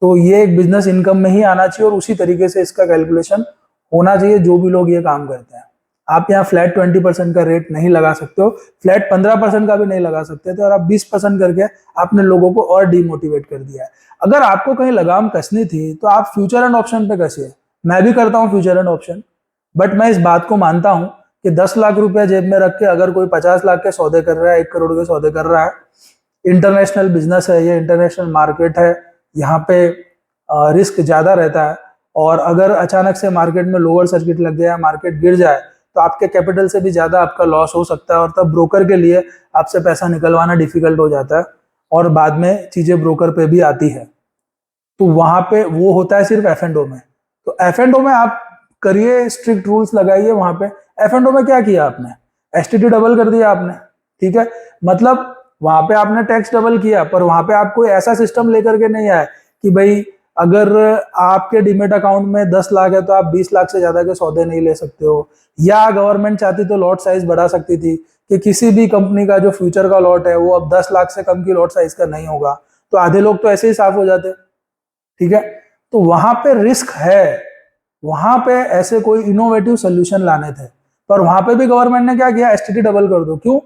तो ये एक बिजनेस इनकम में ही आना चाहिए, और उसी तरीके से इसका कैलकुलेशन होना चाहिए जो भी लोग ये काम करते हैं। आप यहाँ फ्लैट 20% का रेट नहीं लगा सकते हो, फ्लैट 15% का भी नहीं लगा सकते थे, और आप 20% करके आपने लोगों को और डीमोटिवेट कर दिया है। अगर आपको कहीं लगाम कसनी थी तो आप फ्यूचर एंड ऑप्शन पे कसिए। मैं भी करता हूँ फ्यूचर एंड ऑप्शन, बट मैं इस बात को मानता हूँ कि 10 लाख रुपया जेब में रख के अगर कोई 50 लाख के सौदे कर रहा है, 1 करोड़ के सौदे कर रहा है, इंटरनेशनल बिजनेस है, ये इंटरनेशनल मार्केट है, यहाँ पे रिस्क ज्यादा रहता है। और अगर अचानक से मार्केट में लोअर सर्किट लग गया, मार्केट गिर जाए, तो आपके कैपिटल से भी ज्यादा आपका लॉस हो सकता है, और तब ब्रोकर के लिए आपसे पैसा निकलवाना डिफिकल्ट हो जाता है, और बाद में चीजें ब्रोकर पे भी आती है। तो वहां पे वो होता है सिर्फ एफ एंड ओ में। तो एफ एंड ओ में आप करिए, स्ट्रिक्ट रूल्स लगाइए। वहां पे एफ एंड ओ में क्या किया आपने, एसटीटी डबल कर दिया आपने, ठीक है। मतलब वहां पे आपने टैक्स डबल किया, पर वहां पे आप कोई ऐसा सिस्टम लेकर के नहीं आए कि भाई अगर आपके डीमेट अकाउंट में 10 लाख है तो आप 20 लाख से ज्यादा के सौदे नहीं ले सकते हो। या गवर्नमेंट चाहती तो लॉट साइज बढ़ा सकती थी कि किसी भी कंपनी का जो फ्यूचर का लॉट है वो अब 10 लाख से कम की लॉट साइज का नहीं होगा, तो आधे लोग तो ऐसे ही साफ हो जाते, ठीक है। तो वहां पे रिस्क है, वहां पे ऐसे कोई इनोवेटिव सोल्यूशन लाने थे, पर वहां पे भी गवर्नमेंट ने क्या किया, एसटीटी डबल कर दो। क्यों?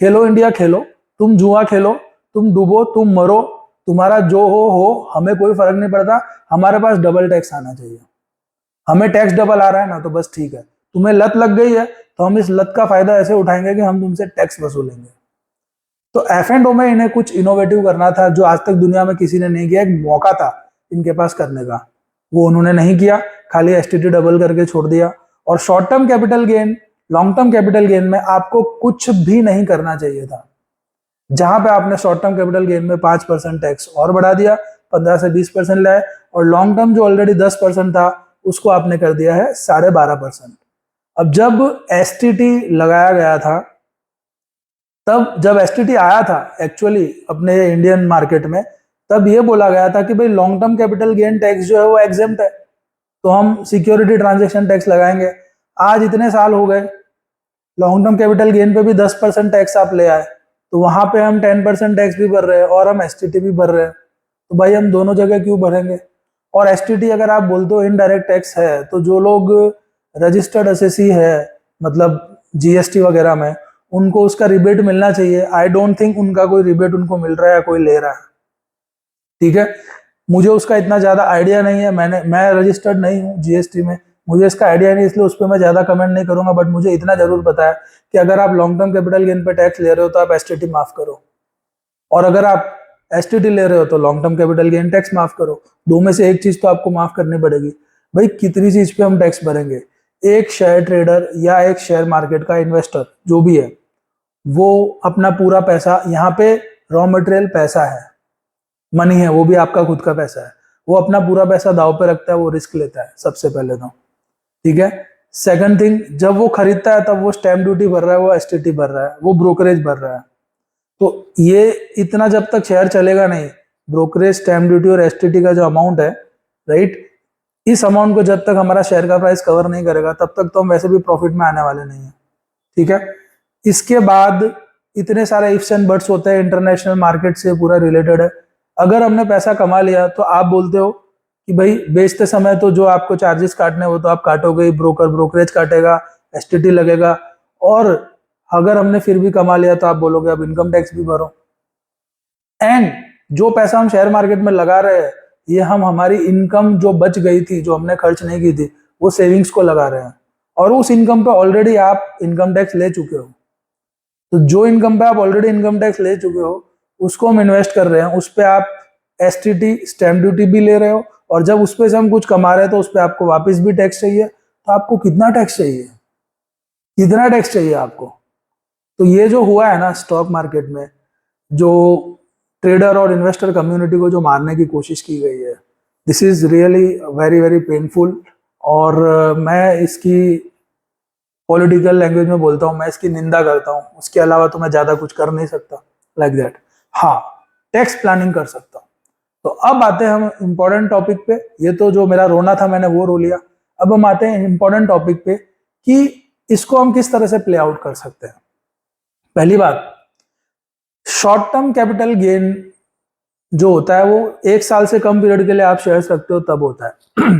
खेलो इंडिया खेलो, तुम जुआ खेलो, तुम डूबो, तुम मरो, तुम्हारा जो हो, हमें कोई फर्क नहीं पड़ता, हमारे पास डबल टैक्स आना चाहिए। हमें टैक्स डबल आ रहा है ना, तो बस ठीक है। तुम्हें लत लग गई है तो हम इस लत का फायदा ऐसे उठाएंगे कि हम तुमसे टैक्स वसूलेंगे। तो एफ एंड ओ में इन्हें कुछ इनोवेटिव करना था जो आज तक दुनिया में किसी ने नहीं किया। एक मौका था इनके पास करने का, वो उन्होंने नहीं किया, खाली एसटीटी डबल करके छोड़ दिया। और short term capital gain, long term capital gain में आपको कुछ भी नहीं करना चाहिए था। जहां पे आपने शॉर्ट टर्म कैपिटल गेन में 5% टैक्स और बढ़ा दिया, 15 से 20% लाए, और लॉन्ग टर्म जो ऑलरेडी 10% था उसको आपने कर दिया है 12.5%। अब जब एसटीटी लगाया गया था, तब जब एसटीटी आया था एक्चुअली अपने इंडियन मार्केट में, तब ये बोला गया था कि भाई long term capital gain tax जो है वो एग्जेम्प्ट है, तो हम सिक्योरिटी ट्रांजेक्शन टैक्स लगाएंगे। आज इतने साल हो गए, लॉन्ग टर्म कैपिटल गेन पे भी 10% टैक्स आप ले आए, तो वहां पे हम 10% टैक्स भी भर रहे हैं और हम एसटीटी भी भर रहे हैं, तो भाई हम दोनों जगह क्यों भरेंगे। और एसटीटी अगर आप बोलते हो इनडायरेक्ट टैक्स है, तो जो लोग रजिस्टर्ड एसएससी है, मतलब जीएसटी वगैरह में, उनको उसका रिबेट मिलना चाहिए। आई डोंट थिंक उनका कोई रिबेट उनको मिल रहा है या कोई ले रहा है, ठीक है। मुझे उसका इतना ज्यादा आइडिया नहीं है, मैं रजिस्टर्ड नहीं हूँ जीएसटी में, मुझे इसका आइडिया नहीं, इसलिए उस पर मैं ज्यादा कमेंट नहीं करूंगा। बट मुझे इतना जरूर पता है कि अगर आप लॉन्ग टर्म कैपिटल गेन पे टैक्स ले रहे हो तो आप एसटीटी माफ करो, और अगर आप एसटीटी ले रहे हो तो long term capital gain tax माफ करो। दो में से एक चीज तो आपको माफ करनी पड़ेगी। भाई कितनी चीज पे हम टैक्स भरेंगे। एक शेयर ट्रेडर या एक शेयर मार्केट का इन्वेस्टर जो भी है, वो अपना पूरा पैसा, यहाँ पे रॉ मटेरियल पैसा है, मनी है, वो भी आपका खुद का पैसा है, वो अपना पूरा पैसा दाव पे रखता है, वो रिस्क लेता है सबसे पहले तो, ठीक है। सेकंड थिंग, जब वो खरीदता है तब वो स्टैम्प ड्यूटी भर रहा है, वो एसटीटी भर रहा है, वो ब्रोकरेज भर रहा है। तो ये इतना जब तक शेयर चलेगा नहीं, ब्रोकरेज, स्टैम्प ड्यूटी और एसटीटी का जो अमाउंट है, राइट, इस अमाउंट को जब तक हमारा शेयर का प्राइस कवर नहीं करेगा तब तक तो हम वैसे भी प्रॉफिट में आने वाले नहीं है, ठीक है। इसके बाद इतने सारे इफ्स एंड बट्स होते हैं, इंटरनेशनल मार्केट से पूरा रिलेटेड है। अगर हमने पैसा कमा लिया तो आप बोलते हो कि भाई बेचते समय तो जो आपको चार्जेस काटने वो तो आप काटोगे ही, ब्रोकरेज काटेगा, एसटीटी लगेगा, और अगर हमने फिर भी कमा लिया तो आप बोलोगे अब इनकम टैक्स भी भरो। एंड जो पैसा हम शेयर मार्केट में लगा रहे हैं, ये हम हमारी इनकम जो बच गई थी, जो हमने खर्च नहीं की थी, वो सेविंग्स को लगा रहे हैं, और उस इनकम पे ऑलरेडी आप इनकम टैक्स ले चुके हो। तो जो इनकम पे आप ऑलरेडी इनकम टैक्स ले चुके हो, उसको हम इन्वेस्ट कर रहे हैं, उस पर आप एसटीटी, स्टैम्प ड्यूटी भी ले रहे हो, और जब उस पर से हम कुछ कमा रहे हैं तो उस पर आपको वापस भी टैक्स चाहिए। तो आपको कितना टैक्स चाहिए, कितना टैक्स चाहिए आपको। तो ये जो हुआ है ना स्टॉक मार्केट में, जो ट्रेडर और इन्वेस्टर कम्युनिटी को जो मारने की कोशिश की गई है, this is really very very painful. और मैं इसकी पॉलिटिकल लैंग्वेज में बोलता हूँ, मैं इसकी निंदा करता हूँ, उसके अलावा तो मैं ज्यादा कुछ कर नहीं सकता लाइक दैट। हाँ, टैक्स प्लानिंग कर सकता हूँ। तो अब आते हैं हम इम्पोर्टेंट टॉपिक पे। ये तो जो मेरा रोना था मैंने वो रो लिया, अब हम आते हैं इम्पोर्टेंट टॉपिक पे कि इसको हम किस तरह से प्ले आउट कर सकते हैं। पहली बात, शॉर्ट टर्म कैपिटल गेन जो होता है वो 1 साल से कम पीरियड के लिए आप शेयर्स रखते हो तब होता है।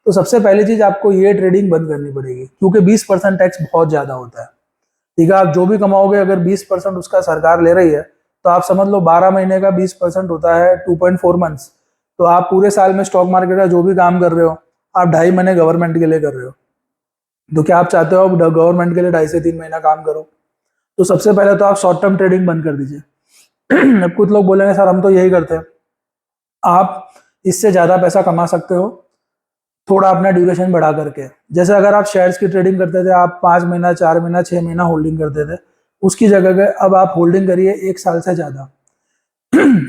तो सबसे पहली चीज आपको ये ट्रेडिंग बंद करनी पड़ेगी, क्योंकि 20% टैक्स बहुत ज्यादा होता है, ठीक है। आप जो भी कमाओगे अगर 20% उसका सरकार ले रही है, तो आप समझ लो 12 महीने का 20% होता है 2.4 मंथ्स। तो आप पूरे साल में स्टॉक मार्केट का जो भी काम कर रहे हो, आप 2.5 महीने गवर्नमेंट के लिए कर रहे हो। तो क्या आप चाहते हो आप गवर्नमेंट के लिए 2.5 से 3 महीना काम करो? तो सबसे पहले तो आप शॉर्ट टर्म ट्रेडिंग बंद कर दीजिए। अब कुछ लोग बोलेंगे सर हम तो यही करते हैं। आप इससे ज्यादा पैसा कमा सकते हो थोड़ा अपना ड्यूरेशन बढ़ा करके। जैसे अगर आप शेयर्स की ट्रेडिंग करते थे, आप 5 महीना, 4 महीना, 6 महीना होल्डिंग करते थे, उसकी जगह अब आप होल्डिंग करिए 1 साल से ज्यादा।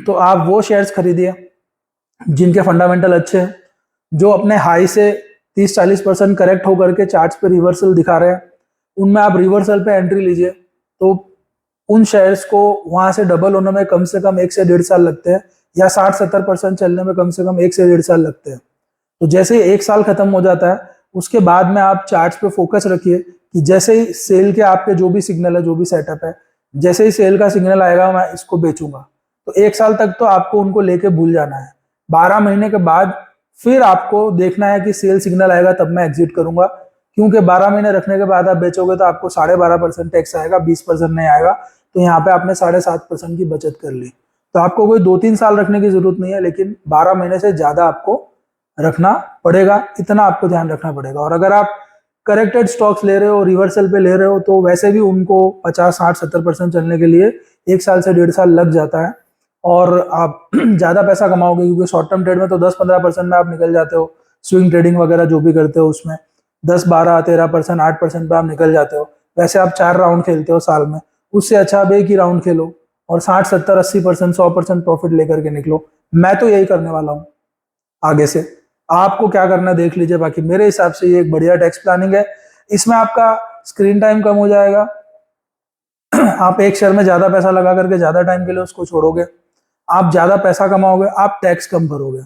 तो आप वो शेयर्स खरीदिए जिनके फंडामेंटल अच्छे हैं, जो अपने हाई से 30-40% करेक्ट होकर के चार्ट्स पे रिवर्सल दिखा रहे हैं, उनमें आप रिवर्सल पे एंट्री लीजिए। तो उन शेयर्स को वहां से डबल होने में कम से कम 1 से 1.5 साल लगते हैं, या 60-70% चलने में कम से कम 1 से 1.5 साल लगते हैं। तो जैसे ही 1 साल खत्म हो जाता है, उसके बाद में आप चार्ट्स पे फोकस रखिए कि जैसे ही सेल के आपके जो भी सिग्नल है, जो भी सेटअप है, जैसे ही सेल का सिग्नल आएगा मैं इसको बेचूंगा। तो 1 साल तक तो आपको उनको लेके भूल जाना है। 12 महीने के बाद फिर आपको देखना है कि सेल सिग्नल आएगा तब मैं एग्जिट करूंगा, क्योंकि 12 महीने रखने के बाद आप बेचोगे तो आपको 12.5% टैक्स आएगा, 20% नहीं आएगा। तो यहाँ पे आपने 7.5% की बचत कर ली। तो आपको कोई 2-3 साल रखने की जरूरत नहीं है, लेकिन 12 महीने से ज्यादा आपको रखना पड़ेगा, इतना आपको ध्यान रखना पड़ेगा। और अगर आप करेक्टेड स्टॉक्स ले रहे हो, रिवर्सल पे ले रहे हो, तो वैसे भी उनको 50-60-70% चलने के लिए 1 साल से 1.5 साल लग जाता है, और आप ज्यादा पैसा कमाओगे, क्योंकि शॉर्ट टर्म ट्रेड में तो 10-15% में आप निकल जाते हो। स्विंग ट्रेडिंग वगैरह जो भी करते हो उसमें 10-12-13%, 8% पे आप निकल जाते हो। वैसे आप 4 राउंड खेलते हो साल में, उससे अच्छा आप एक ही राउंड खेलो और 60-70-80%, 100% प्रॉफिट लेकर के निकलो। मैं तो यही करने वाला हूँ आगे से। आपको क्या करना देख लीजिए, बाकी मेरे हिसाब से ये एक बढ़िया टैक्स प्लानिंग है। इसमें आपका स्क्रीन टाइम कम हो जाएगा। आप एक शेयर में ज्यादा पैसा लगा करके ज्यादा टाइम के लिए उसको छोड़ोगे, आप ज्यादा पैसा कमाओगे, आप टैक्स कम भरोगे।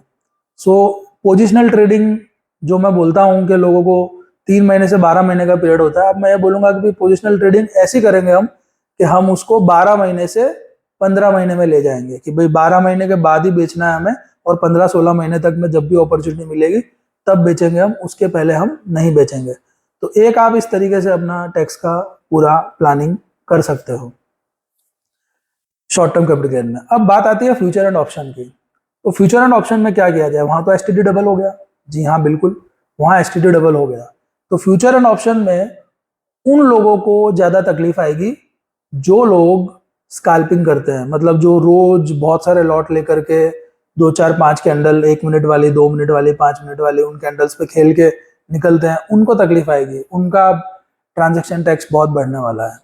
सो पोजिशनल ट्रेडिंग जो मैं बोलता हूँ कि लोगों को 3 महीने से 12 महीने का पीरियड होता है। अब मैं ये बोलूंगा कि पोजिशनल ट्रेडिंग ऐसी करेंगे हम कि हम उसको 12 महीने से 15 महीने में ले जाएंगे कि भाई 12 महीने के बाद ही बेचना है हमें, और 15-16 महीने तक में जब भी अपॉर्चुनिटी मिलेगी तब बेचेंगे हम, उसके पहले हम नहीं बेचेंगे। तो एक आप इस तरीके से अपना टैक्स का पूरा प्लानिंग कर सकते हो शॉर्ट टर्म कैपिटल गेन में। अब बात आती है फ्यूचर एंड ऑप्शन की। तो फ्यूचर एंड ऑप्शन में क्या किया जाए? वहां तो एसटीडी डबल हो गया, जी हाँ बिल्कुल, वहां एसटीडी डबल हो गया। तो फ्यूचर एंड ऑप्शन में उन लोगों को ज्यादा तकलीफ आएगी जो लोग स्कैल्पिंग करते हैं, मतलब जो रोज बहुत सारे लॉट लेकर के 2-4-5 कैंडल, 1 मिनट वाली, 2 मिनट वाली, 5 मिनट वाली, उन कैंडल्स पे खेल के निकलते हैं, उनको तकलीफ आएगी, उनका ट्रांजैक्शन टैक्स बहुत बढ़ने वाला है।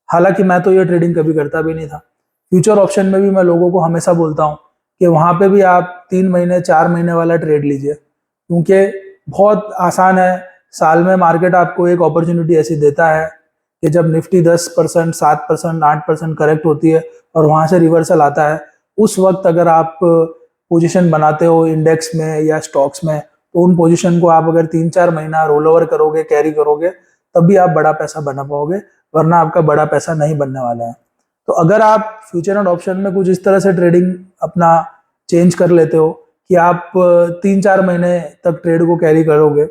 हालांकि मैं तो ये ट्रेडिंग कभी करता भी नहीं था। फ्यूचर ऑप्शन में भी मैं लोगों को हमेशा बोलता हूँ कि वहां पे भी आप 3 महीने 4 महीने वाला ट्रेड लीजिए, क्योंकि बहुत आसान है। साल में मार्केट आपको एक अपॉर्चुनिटी ऐसी देता है कि जब निफ्टी 10%, 7%, 8% करेक्ट होती है और वहां से रिवर्सल आता है, उस वक्त अगर आप पोजीशन बनाते हो इंडेक्स में या स्टॉक्स में, तो उन पोजीशन को आप अगर 3-4 महीना रोल ओवर करोगे, कैरी करोगे, तब भी आप बड़ा पैसा बना पाओगे, वरना आपका बड़ा पैसा नहीं बनने वाला है। तो अगर आप फ्यूचर एंड ऑप्शन में कुछ इस तरह से ट्रेडिंग अपना चेंज कर लेते हो कि आप 3-4 महीने तक ट्रेड को कैरी करोगे,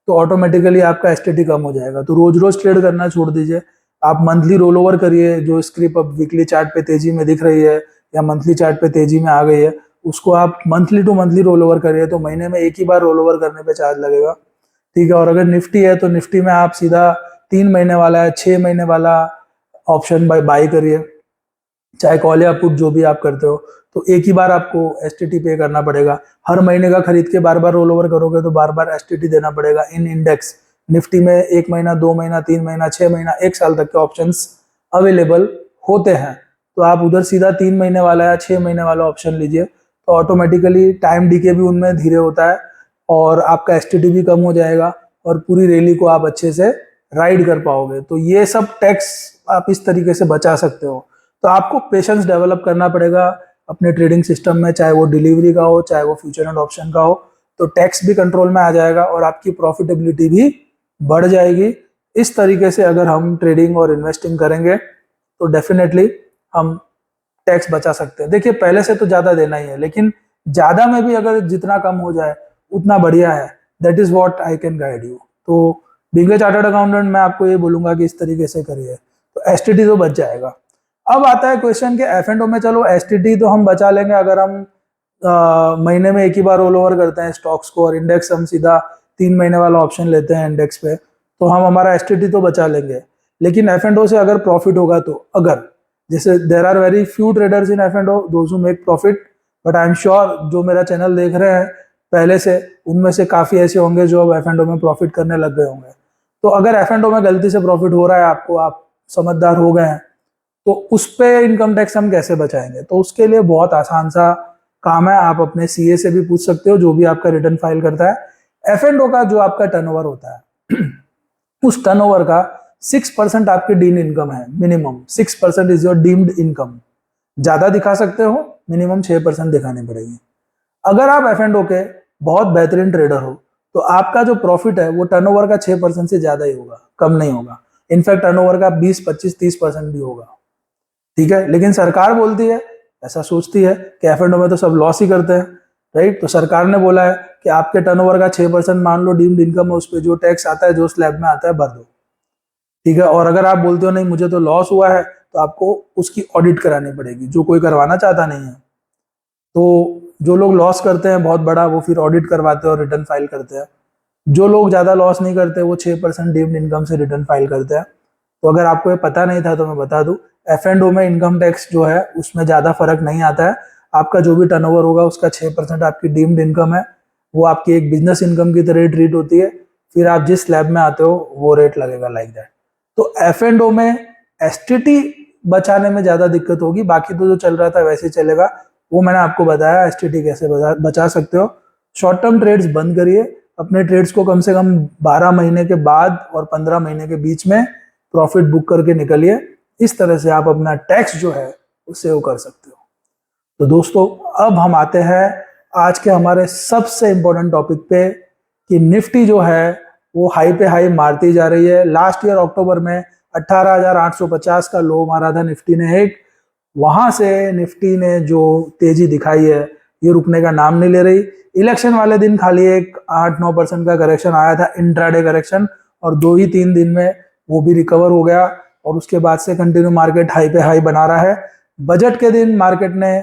तो ऑटोमेटिकली आपका एसटीटी कम हो जाएगा। तो रोज रोज ट्रेड करना छोड़ दीजिए, आप मंथली रोल ओवर करिए। जो स्क्रिप अब वीकली चार्ट पे तेजी में दिख रही है या मंथली चार्ट पे तेजी में आ गई है, उसको आप monthly to monthly roll over करिए। तो महीने में एक ही बार रोल ओवर करने पे चार्ज लगेगा, ठीक है। और अगर निफ्टी है तो निफ्टी में आप सीधा 3 महीने वाला है, 6 महीने वाला ऑप्शन बाई करिए, चाहे कॉल या पुट जो भी आप करते हो। तो एक ही बार आपको एसटीटी पे करना पड़ेगा। हर महीने का खरीद के बार बार रोल ओवर करोगे तो बार बार एसटीटी देना पड़ेगा। इन इंडेक्स निफ्टी में 1 महीना, 2 महीना, 3 महीना, 6 महीना, 1 साल तक के ऑप्शंस अवेलेबल होते हैं। तो आप उधर सीधा 3 महीने वाला या 6 महीने वाला ऑप्शन लीजिए, तो ऑटोमेटिकली टाइम डीके भी उनमें धीरे होता है और आपका एसटीटी भी कम हो जाएगा और पूरी रैली को आप अच्छे से राइड कर पाओगे। तो ये सब टैक्स आप इस तरीके से बचा सकते हो। तो आपको पेशेंस डेवलप करना पड़ेगा अपने ट्रेडिंग सिस्टम में, चाहे वो डिलीवरी का हो, चाहे वो फ्यूचर एंड ऑप्शन का हो। तो टैक्स भी कंट्रोल में आ जाएगा और आपकी प्रॉफिटेबिलिटी भी बढ़ जाएगी। इस तरीके से अगर हम ट्रेडिंग और इन्वेस्टिंग करेंगे तो डेफिनेटली हम टैक्स बचा सकते हैं। देखिए, पहले से तो ज्यादा देना ही है, लेकिन ज्यादा में भी अगर जितना कम हो जाए उतना बढ़िया है। That is what I can guide you. तो बीइंग ए चार्टर्ड अकाउंटेंट मैं आपको ये बोलूंगा कि इस तरीके से करिए, तो एसटीटी तो बच जाएगा। अब आता है क्वेश्चन के एफ एंड ओ में, चलो एसटीटी तो हम बचा लेंगे अगर हम महीने में एक ही बार रोल ओवर करते हैं स्टॉक्स को, और इंडेक्स हम सीधा 3 महीने वाला ऑप्शन लेते हैं इंडेक्स पे, तो हम हमारा एसटीटी तो बचा लेंगे। लेकिन एफ एंड ओ से अगर प्रॉफिट होगा, तो अगर जैसे there are very few traders in F and O those who make profit, but I am sure जो मेरा चैनल देख रहे हैं पहले से, उनमें से काफी ऐसे होंगे जो अब एफ एंड ओ में प्रॉफिट करने लग गए होंगे। तो अगर एफ एंड ओ में गलती से प्रॉफिट हो रहा है आपको, आप समझदार हो गए हैं, तो उस पे इनकम टैक्स हम कैसे बचाएंगे? तो उसके लिए बहुत आसान सा काम है। आप अपने सीए से भी पूछ सकते हो, जो भी आपका रिटर्न फाइल करता है। एफ एंड ओ का जो आपका टर्नओवर होता है उस टर्नओवर का 6% आपकी डीम्ड इनकम है। Minimum 6% is your deemed income. ज्यादा दिखा सकते हो, मिनिमम 6% दिखानी पड़ेगी। अगर आप एफ एंड ओ के बहुत बेहतरीन ट्रेडर हो, तो आपका जो प्रॉफिट है वो टर्नओवर का 6% से ज्यादा ही होगा, कम नहीं होगा। इनफैक्ट टर्नओवर का 20, 25, 30% भी होगा, ठीक है। लेकिन सरकार बोलती है, ऐसा सोचती है कि एफ एंड ओ में तो सब लॉस ही करते हैं, राइट। तो सरकार ने बोला है कि आपके टर्नओवर का 6% मान लो डीम्ड इनकम है, उस पर जो टैक्स आता है, जो स्लैब में आता है, भर दो, ठीक है। और अगर आप बोलते हो नहीं मुझे तो लॉस हुआ है, तो आपको उसकी ऑडिट करानी पड़ेगी, जो कोई करवाना चाहता नहीं है। तो जो लोग लॉस करते हैं बहुत बड़ा, वो फिर ऑडिट करवाते हैं और रिटर्न फाइल करते हैं। जो लोग ज्यादा लॉस नहीं करते, वो 6% डीम्ड इनकम से रिटर्न फाइल करते हैं। तो अगर आपको ये पता नहीं था तो मैं बता दूं, एफ एंड ओ में इनकम टैक्स जो है उसमें ज्यादा फर्क नहीं आता है। आपका जो भी टर्नओवर होगा उसका 6% आपकी डीम्ड इनकम है, वो आपकी एक बिजनेस इनकम की तरह ट्रीट होती है। फिर आप जिस स्लैब में आते हो वो रेट लगेगा, लाइक दैट। तो एफ एंड ओ में एसटीटी बचाने में ज्यादा दिक्कत होगी, बाकी तो जो चल रहा था वैसे ही चलेगा। वो मैंने आपको बताया एसटीटी कैसे बचा सकते हो। शॉर्ट टर्म ट्रेड्स बंद करिए, अपने ट्रेड्स को कम से कम 12 महीने के बाद और 15 महीने के बीच में प्रॉफिट बुक करके निकलिए। इस तरह से आप अपना टैक्स जो है वो सेव कर सकते हो। तो दोस्तों, अब हम आते हैं आज के हमारे सबसे इंपॉर्टेंट टॉपिक पे कि निफ्टी जो है वो हाई पे हाई मारती जा रही है। लास्ट ईयर अक्टूबर में 18,850 का लो मारा था निफ्टी ने एक, वहां से निफ्टी ने जो तेजी दिखाई है ये रुकने का नाम नहीं ले रही। इलेक्शन वाले दिन खाली एक 8-9% का करेक्शन आया था, इंट्राडे करेक्शन, और 2 ही 3 दिन में वो भी रिकवर हो गया और उसके बाद से कंटिन्यू मार्केट हाई पे हाई बना रहा है। बजट के दिन मार्केट ने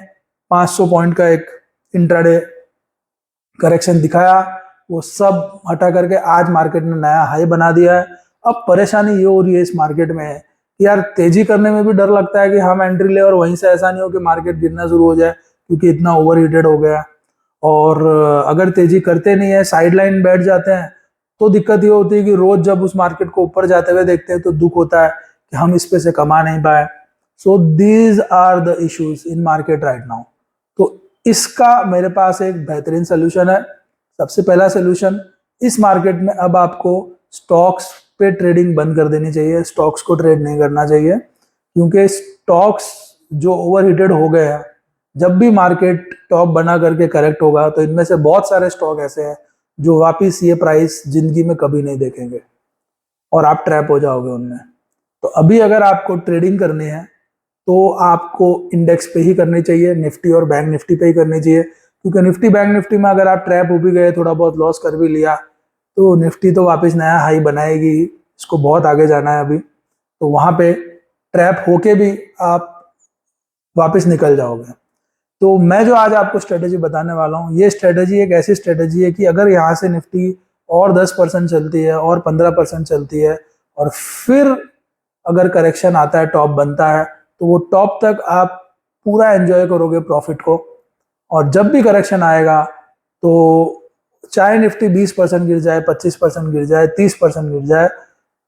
500 पॉइंट का एक इंट्राडे करेक्शन दिखाया, वो सब हटा करके आज मार्केट ने नया हाई बना दिया है। अब परेशानी ये हो रही है इस मार्केट में कि यार तेजी करने में भी डर लगता है कि हम एंट्री ले और वहीं से ऐसा नहीं हो कि मार्केट गिरना शुरू हो जाए क्योंकि इतना ओवर हीटेड हो गया। और अगर तेजी करते नहीं है, साइड लाइन बैठ जाते हैं, तो दिक्कत ये होती है कि रोज जब उस मार्केट को ऊपर जाते हुए देखते हैं तो दुख होता है कि हम इस पे से कमा नहीं पाए। So these are the issues in market right now. तो इसका मेरे पास एक बेहतरीन सोल्यूशन है। सबसे पहला सोल्यूशन, इस मार्केट में अब आपको स्टॉक्स पे ट्रेडिंग बंद कर देनी चाहिए, स्टॉक्स को ट्रेड नहीं करना चाहिए, क्योंकि स्टॉक्स जो ओवरहीटेड हो गए हैं, जब भी मार्केट टॉप बना करके करेक्ट होगा तो इनमें से बहुत सारे स्टॉक ऐसे हैं जो वापिस ये प्राइस जिंदगी में कभी नहीं देखेंगे और आप ट्रैप हो जाओगे उनमें। तो अभी अगर आपको ट्रेडिंग करनी है तो आपको इंडेक्स पे ही करनी चाहिए, निफ्टी और बैंक निफ्टी पे ही करनी चाहिए, क्योंकि निफ्टी बैंक निफ्टी में अगर आप ट्रैप हो भी गए, थोड़ा बहुत लॉस कर भी लिया, तो निफ्टी तो वापस नया हाई बनाएगी, इसको बहुत आगे जाना है अभी, तो वहां पे ट्रैप होके भी आप वापस निकल जाओगे। तो मैं जो आज आपको स्ट्रेटेजी बताने वाला हूँ, ये स्ट्रेटेजी एक ऐसी स्ट्रेटेजी है कि अगर यहाँ से निफ्टी और 10% चलती है और 15% चलती है और फिर अगर करेक्शन आता है, टॉप बनता है, तो वो टॉप तक आप पूरा एंजॉय करोगे प्रॉफिट को। और जब भी करेक्शन आएगा तो चाहे निफ्टी 20% गिर जाए, 25% गिर जाए, 30% गिर जाए,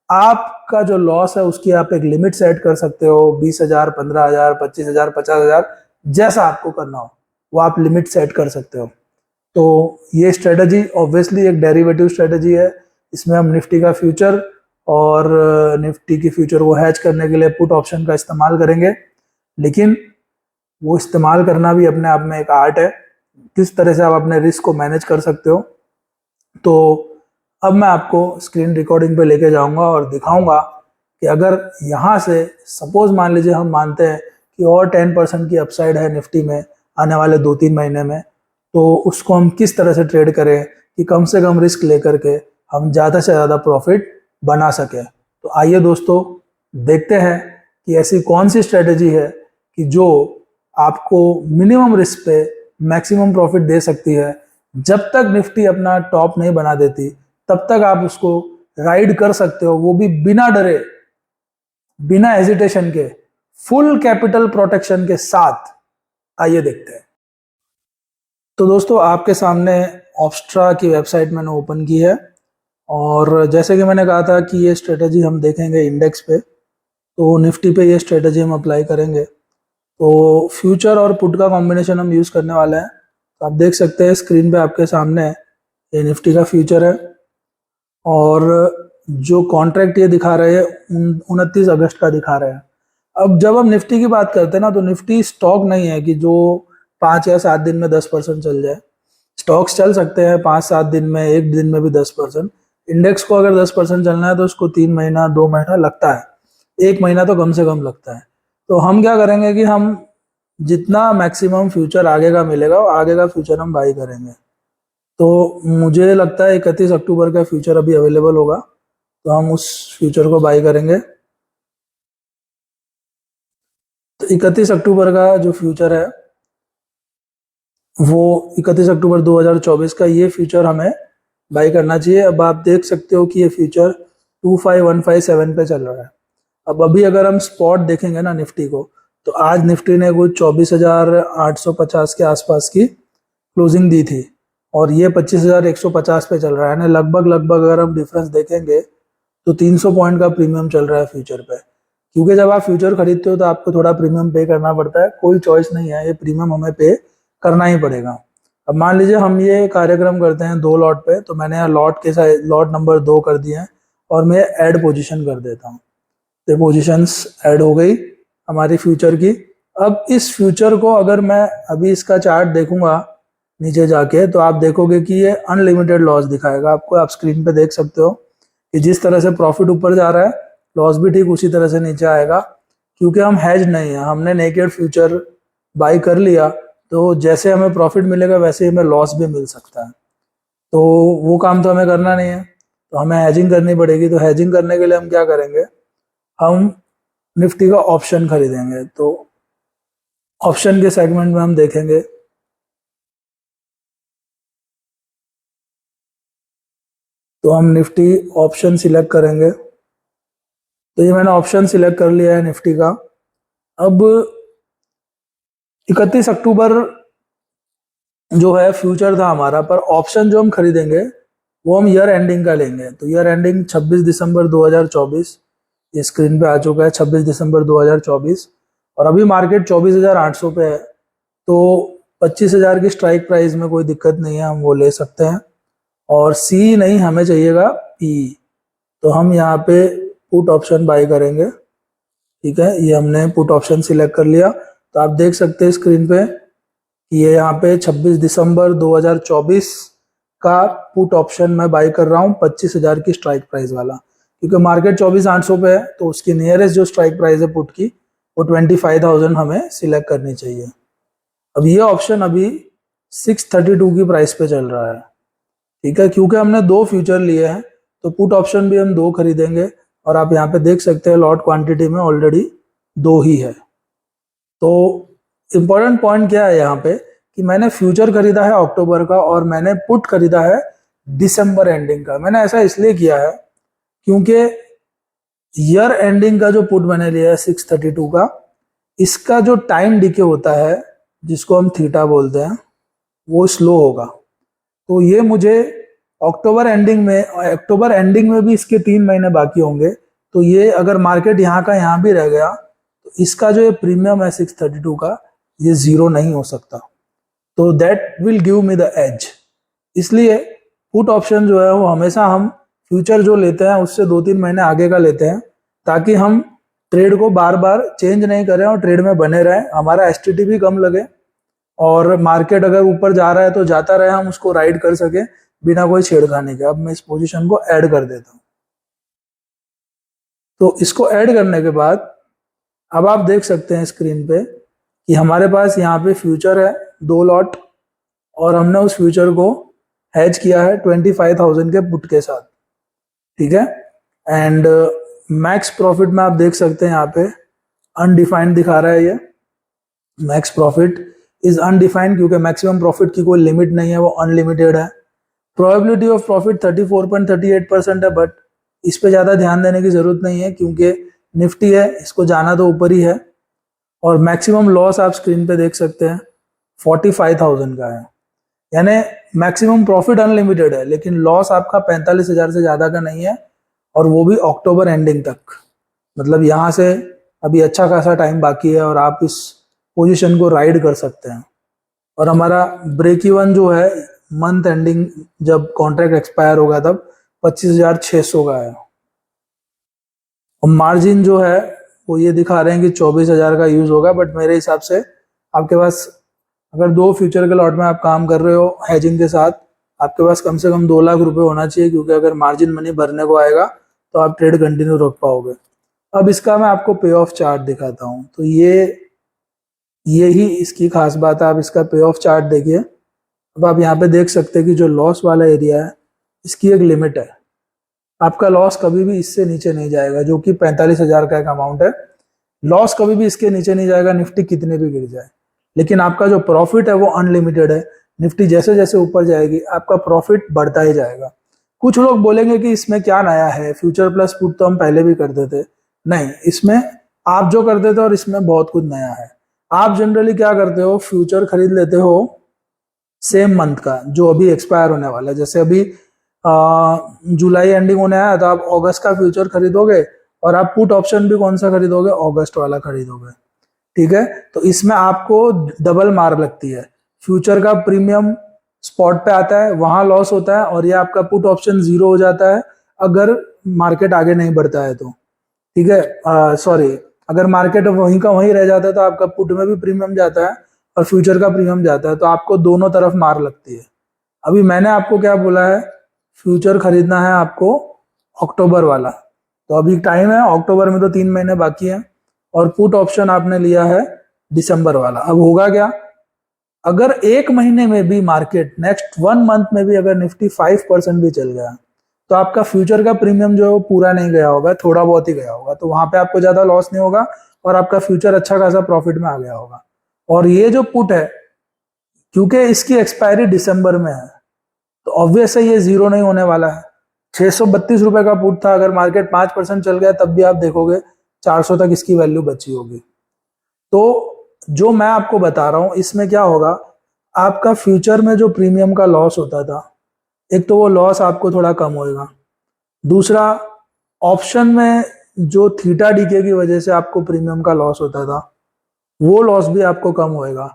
आपका जो लॉस है उसकी आप एक लिमिट सेट कर सकते हो। 20,000, 15,000, 25,000, 50,000, जैसा आपको करना हो वो आप लिमिट सेट कर सकते हो। तो ये स्ट्रेटजी ऑब्वियसली एक डेरिवेटिव स्ट्रेटजी है। इसमें हम निफ्टी का फ्यूचर और निफ्टी की फ्यूचर को हैच करने के लिए पुट ऑप्शन का इस्तेमाल करेंगे, लेकिन वो इस्तेमाल करना भी अपने आप में एक आर्ट है, किस तरह से आप अपने रिस्क को मैनेज कर सकते हो। तो अब मैं आपको स्क्रीन रिकॉर्डिंग पे लेके जाऊंगा और दिखाऊंगा कि अगर यहाँ से सपोज मान लीजिए हम मानते हैं कि और 10% की अपसाइड है निफ्टी में आने वाले 2-3 महीने में, तो उसको हम किस तरह से ट्रेड करें कि कम से कम रिस्क लेकर के हम ज़्यादा से ज़्यादा प्रॉफिट बना सकें। तो आइए दोस्तों, देखते हैं कि ऐसी कौन सी स्ट्रेटजी है कि जो आपको मिनिमम रिस्क पे मैक्सिमम प्रॉफिट दे सकती है। जब तक निफ्टी अपना टॉप नहीं बना देती तब तक आप उसको राइड कर सकते हो, वो भी बिना डरे, बिना हेजिटेशन के, फुल कैपिटल प्रोटेक्शन के साथ। आइए देखते हैं। तो दोस्तों, आपके सामने ऑप्स्ट्रा की वेबसाइट मैंने ओपन की है और जैसे कि मैंने कहा था कि ये स्ट्रेटजी हम देखेंगे इंडेक्स पे, तो निफ्टी पे ये स्ट्रेटजी हम अप्लाई करेंगे। तो फ्यूचर और पुट का कॉम्बिनेशन हम यूज़ करने वाले हैं। तो आप देख सकते हैं स्क्रीन पे आपके सामने ये निफ्टी का फ्यूचर है और जो कॉन्ट्रैक्ट ये दिखा रहे हैं 29 अगस्त का दिखा रहे हैं। अब जब हम निफ्टी की बात करते हैं ना, तो निफ्टी स्टॉक नहीं है कि जो 5 या 7 दिन में 10% चल जाए। स्टॉक्स चल सकते हैं 5-7 दिन में, एक दिन में भी 10%। इंडेक्स को अगर 10% चलना है तो उसको 3 महीना 2 महीना लगता है, 1 महीना तो कम से कम लगता है। तो हम क्या करेंगे कि हम जितना मैक्सिमम फ्यूचर आगे का मिलेगा वो आगे का फ्यूचर हम बाई करेंगे। तो मुझे लगता है 31 अक्टूबर का फ्यूचर अभी अवेलेबल होगा, तो हम उस फ्यूचर को बाई करेंगे। तो 31 अक्टूबर का जो फ्यूचर है वो 31 अक्टूबर 2024 का ये फ्यूचर हमें बाई करना चाहिए। अब आप देख सकते हो कि ये फ्यूचर 25157 पे चल रहा है। अब अभी अगर हम स्पॉट देखेंगे ना निफ्टी को, तो आज निफ्टी ने कुछ 24,850 के आसपास की क्लोजिंग दी थी और ये 25,150 पे चल रहा है। लगभग अगर हम डिफरेंस देखेंगे तो 300 पॉइंट का प्रीमियम चल रहा है फ्यूचर पे, क्योंकि जब आप फ्यूचर खरीदते हो तो आपको थोड़ा प्रीमियम पे करना पड़ता है, कोई चॉइस नहीं है, ये प्रीमियम हमें पे करना ही पड़ेगा। अब मान लीजिए हम ये कार्यक्रम करते हैं 2 लॉट पे, तो मैंने यहाँ लॉट के साथ लॉट नंबर 2 कर दिए हैं और मैं ऐड पोजीशन कर देता हूँ। तो पोजीशंस ऐड हो गई हमारी फ्यूचर की। अब इस फ्यूचर को अगर मैं अभी इसका चार्ट देखूंगा नीचे जाके, तो आप देखोगे कि ये अनलिमिटेड लॉस दिखाएगा आपको, आप स्क्रीन पे देख सकते हो। कि जिस तरह से प्रॉफिट ऊपर जा रहा है लॉस भी ठीक उसी तरह से नीचे आएगा, क्योंकि हम हैज नहीं है, हमने नेकेड फ्यूचर बाई कर लिया तो जैसे हमें प्रॉफिट मिलेगा वैसे ही हमें लॉस भी मिल सकता है। तो वो काम तो हमें करना नहीं है, तो हमें हैजिंग करनी पड़ेगी। तो हैजिंग करने के लिए हम क्या करेंगे, हम निफ्टी का ऑप्शन खरीदेंगे। तो ऑप्शन के सेगमेंट में हम देखेंगे तो हम निफ्टी ऑप्शन सिलेक्ट करेंगे। तो ये मैंने ऑप्शन सिलेक्ट कर लिया है निफ्टी का। अब 31 अक्टूबर जो है फ्यूचर था हमारा, पर ऑप्शन जो हम खरीदेंगे वो हम ईयर एंडिंग का लेंगे। तो ईयर एंडिंग 26 दिसंबर 2024 ये स्क्रीन पे आ चुका है, 26 दिसंबर 2024, और अभी मार्केट 24,800 पे है। तो 25,000 की स्ट्राइक प्राइस में कोई दिक्कत नहीं है, हम वो ले सकते हैं। और सी नहीं, हमें चाहिएगा पी। तो हम यहाँ पे पुट ऑप्शन बाय करेंगे। ठीक है, ये हमने पुट ऑप्शन सिलेक्ट कर लिया। तो आप देख सकते हैं स्क्रीन पे कि ये यहाँ पे 26 दिसंबर 2024 का पुट ऑप्शन मैं बाय कर रहा हूँ 25,000 की स्ट्राइक प्राइस वाला, क्योंकि मार्केट 24,800 पे है। तो उसकी नियरेस्ट जो स्ट्राइक प्राइस है पुट की वो 25,000 हमें सिलेक्ट करनी चाहिए। अब ये ऑप्शन अभी 632 की प्राइस पे चल रहा है। ठीक है, क्योंकि हमने 2 फ्यूचर लिए हैं तो पुट ऑप्शन भी हम 2 खरीदेंगे। और आप यहाँ पे देख सकते हैं लॉट क्वांटिटी में ऑलरेडी 2 ही है। तो इम्पोर्टेंट पॉइंट क्या है यहाँ पे कि मैंने फ्यूचर खरीदा है अक्टूबर का और मैंने पुट खरीदा है दिसंबर एंडिंग का। मैंने ऐसा इसलिए किया है क्योंकि ईयर एंडिंग का जो पुट मैंने लिया है 632 का, इसका जो टाइम डिके होता है जिसको हम थीटा बोलते हैं वो स्लो होगा। तो ये मुझे अक्टूबर एंडिंग में भी इसके 3 महीने बाकी होंगे। तो ये अगर मार्केट यहाँ का यहाँ भी रह गया तो इसका जो ये प्रीमियम है 632 का ये 0 नहीं हो सकता। तो that will give me the edge. इसलिए पुट ऑप्शन जो है वो हमेशा हम फ्यूचर जो लेते हैं उससे 2-3 महीने आगे का लेते हैं, ताकि हम ट्रेड को बार बार चेंज नहीं करें और ट्रेड में बने रहें, हमारा एसटीटी भी कम लगे और मार्केट अगर ऊपर जा रहा है तो जाता रहे, हम उसको राइड कर सके बिना कोई छेड़खानी के। अब मैं इस पोजीशन को ऐड कर देता हूं। तो इसको ऐड करने के बाद अब आप देख सकते हैं स्क्रीन पे कि हमारे पास यहाँ पे फ्यूचर है 2 लॉट, और हमने उस फ्यूचर को हैज किया है 25,000 के पुट के साथ। ठीक है, एंड मैक्स प्रॉफिट में आप देख सकते हैं यहाँ पे अनडिफाइंड दिखा रहा है। ये मैक्स प्रॉफिट इज अनडिफाइंड क्योंकि मैक्सिमम प्रॉफिट की कोई लिमिट नहीं है, वो अनलिमिटेड है। प्रोबेबिलिटी ऑफ प्रॉफिट 34.38% है, बट इस पे ज़्यादा ध्यान देने की ज़रूरत नहीं है क्योंकि निफ्टी है, इसको जाना तो ऊपर ही है। और मैक्सिमम लॉस आप स्क्रीन पे देख सकते हैं 45,000 का है, यानी मैक्सिमम प्रॉफिट अनलिमिटेड है लेकिन लॉस आपका 45,000 से ज़्यादा का नहीं है, और वो भी अक्टूबर एंडिंग तक। मतलब यहाँ से अभी अच्छा खासा टाइम बाकी है और आप इस पोजीशन को राइड कर सकते हैं। और हमारा ब्रेक इवन जो है मंथ एंडिंग जब कॉन्ट्रैक्ट एक्सपायर होगा तब 25,600 का है। और मार्जिन जो है वो ये दिखा रहे हैं कि 24,000 का यूज होगा, बट मेरे हिसाब से आपके पास अगर 2 फ्यूचर के लॉट में आप काम कर रहे हो हैजिंग के साथ, आपके पास कम से कम 2 लाख रुपए होना चाहिए, क्योंकि अगर मार्जिन मनी भरने को आएगा तो आप ट्रेड कंटिन्यू रख पाओगे। अब इसका मैं आपको पे ऑफ चार्ट दिखाता हूँ। तो यही इसकी खास बात है। आप इसका पे ऑफ चार्ट देखिए। अब आप यहाँ पे देख सकते हैं कि जो लॉस वाला एरिया है इसकी एक लिमिट है, आपका लॉस कभी भी इससे नीचे नहीं जाएगा, जो कि 45,000 का एक अमाउंट है। लॉस कभी भी इसके नीचे नहीं जाएगा, निफ्टी कितने भी गिर जाए। लेकिन आपका जो प्रॉफिट है वो अनलिमिटेड है, निफ्टी जैसे जैसे ऊपर जाएगी आपका प्रॉफिट बढ़ता ही जाएगा। कुछ लोग बोलेंगे कि इसमें क्या नया है, फ्यूचर प्लस पुट तो हम पहले भी करते थे। नहीं, इसमें आप जो करते थे और इसमें बहुत कुछ नया है। आप जनरली क्या करते हो, फ्यूचर खरीद लेते हो सेम मंथ का जो अभी एक्सपायर होने वाला है। जैसे अभी जुलाई एंडिंग होने आया तो आप अगस्त का फ्यूचर खरीदोगे, और आप पुट ऑप्शन भी कौन सा खरीदोगे, अगस्त वाला खरीदोगे। ठीक है, तो इसमें आपको डबल मार लगती है। फ्यूचर का प्रीमियम स्पॉट पे आता है, वहां लॉस होता है, और ये आपका पुट ऑप्शन 0 हो जाता है अगर मार्केट आगे नहीं बढ़ता है तो। ठीक है, सॉरी, अगर मार्केट वहीं का वहीं रह जाता है तो आपका पुट में भी प्रीमियम जाता है और फ्यूचर का प्रीमियम जाता है, तो आपको दोनों तरफ मार लगती है। अभी मैंने आपको क्या बोला है, फ्यूचर खरीदना है आपको अक्टूबर वाला। तो अभी टाइम है, अक्टूबर में तो 3 महीने बाकी हैं। और पुट ऑप्शन आपने लिया है दिसंबर वाला। अब होगा क्या, अगर 1 महीने में भी मार्केट, नेक्स्ट 1 मंथ में भी अगर निफ्टी 5% भी चल गया, तो आपका फ्यूचर का प्रीमियम जो है वो पूरा नहीं गया होगा, थोड़ा बहुत ही गया होगा। तो वहां पे आपको ज्यादा लॉस नहीं होगा और आपका फ्यूचर अच्छा खासा प्रॉफिट में आ गया होगा। और ये जो पुट है, क्योंकि इसकी एक्सपायरी दिसंबर में है, तो ऑब्वियस है ये जीरो नहीं होने वाला है। 632 रुपए का पुट था, अगर मार्केट 5% चल गया तब भी आप देखोगे 400 तक इसकी वैल्यू बची होगी। तो जो मैं आपको बता रहा हूं इसमें क्या होगा, आपका फ्यूचर में जो प्रीमियम का लॉस होता था, एक तो वो लॉस आपको थोड़ा कम होएगा। दूसरा, ऑप्शन में जो थीटा डीके की वजह से आपको प्रीमियम का लॉस होता था, वो लॉस भी आपको कम होएगा।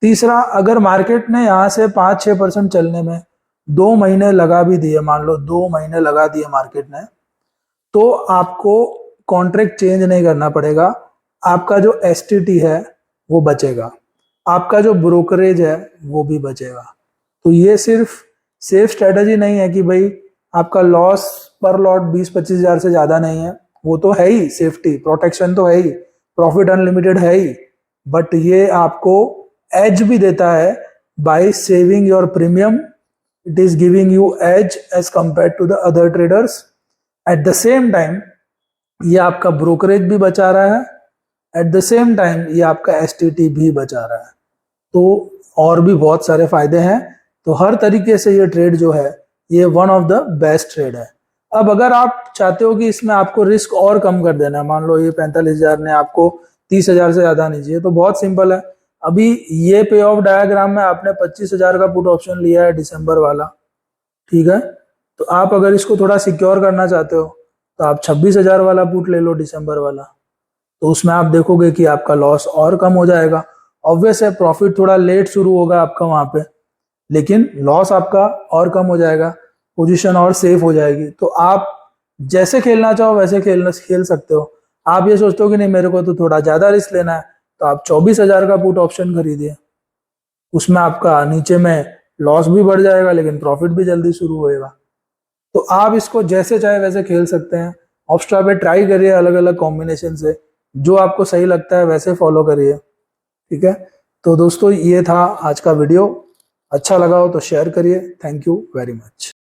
तीसरा, अगर मार्केट ने यहाँ से 5-6% चलने में 2 महीने लगा भी दिए, मान लो 2 महीने लगा दिए मार्केट ने, तो आपको कॉन्ट्रैक्ट चेंज नहीं करना पड़ेगा। आपका जो एसटीटी है वो बचेगा, आपका जो ब्रोकरेज है वो भी बचेगा। तो ये सिर्फ सेफ स्ट्रेटजी नहीं है कि भाई आपका लॉस पर लॉट 20-25 हजार से ज्यादा नहीं है, वो तो है ही, सेफ्टी प्रोटेक्शन तो है ही, प्रॉफिट अनलिमिटेड है ही, बट ये आपको एज भी देता है by saving your premium. It is giving you edge edge compare to the other traders. At the same time ये आपका ब्रोकरेज भी बचा रहा है, एट द सेम टाइम ये आपका एसटीटी भी बचा रहा है। तो और भी बहुत सारे फायदे हैं। तो हर तरीके से ये ट्रेड जो है ये one of the best trade है। अब अगर आप चाहते हो कि इसमें आपको रिस्क और कम कर देना है, मान लो ये 45,000 ने आपको 30,000 से ज्यादा नहीं चाहिए, तो बहुत सिंपल है। अभी ये पे ऑफ डायग्राम में आपने 25,000 का पुट ऑप्शन लिया है दिसंबर वाला, ठीक है। तो आप अगर इसको थोड़ा सिक्योर करना चाहते हो तो आप 26,000 वाला पुट ले लो दिसंबर वाला। तो उसमें आप देखोगे कि आपका लॉस और कम हो जाएगा। ऑब्वियस है प्रॉफिट थोड़ा लेट शुरू होगा आपका वहां पे, लेकिन लॉस आपका और कम हो जाएगा, पोजीशन और सेफ हो जाएगी। तो आप जैसे खेलना चाहो वैसे खेल सकते हो। आप ये सोचते हो कि नहीं मेरे को तो थोड़ा ज्यादा रिस्क लेना है, तो आप 24,000 का पुट ऑप्शन खरीदिए। उसमें आपका नीचे में लॉस भी बढ़ जाएगा लेकिन प्रॉफिट भी जल्दी शुरू होएगा। तो आप इसको जैसे चाहे वैसे खेल सकते हैं। ऑप्स्ट्रा पे ट्राई करिए अलग अलग कॉम्बिनेशन से, जो आपको सही लगता है वैसे फॉलो करिए, ठीक है। तो दोस्तों ये था आज का वीडियो, अच्छा लगा हो तो शेयर करिए। Thank you very much.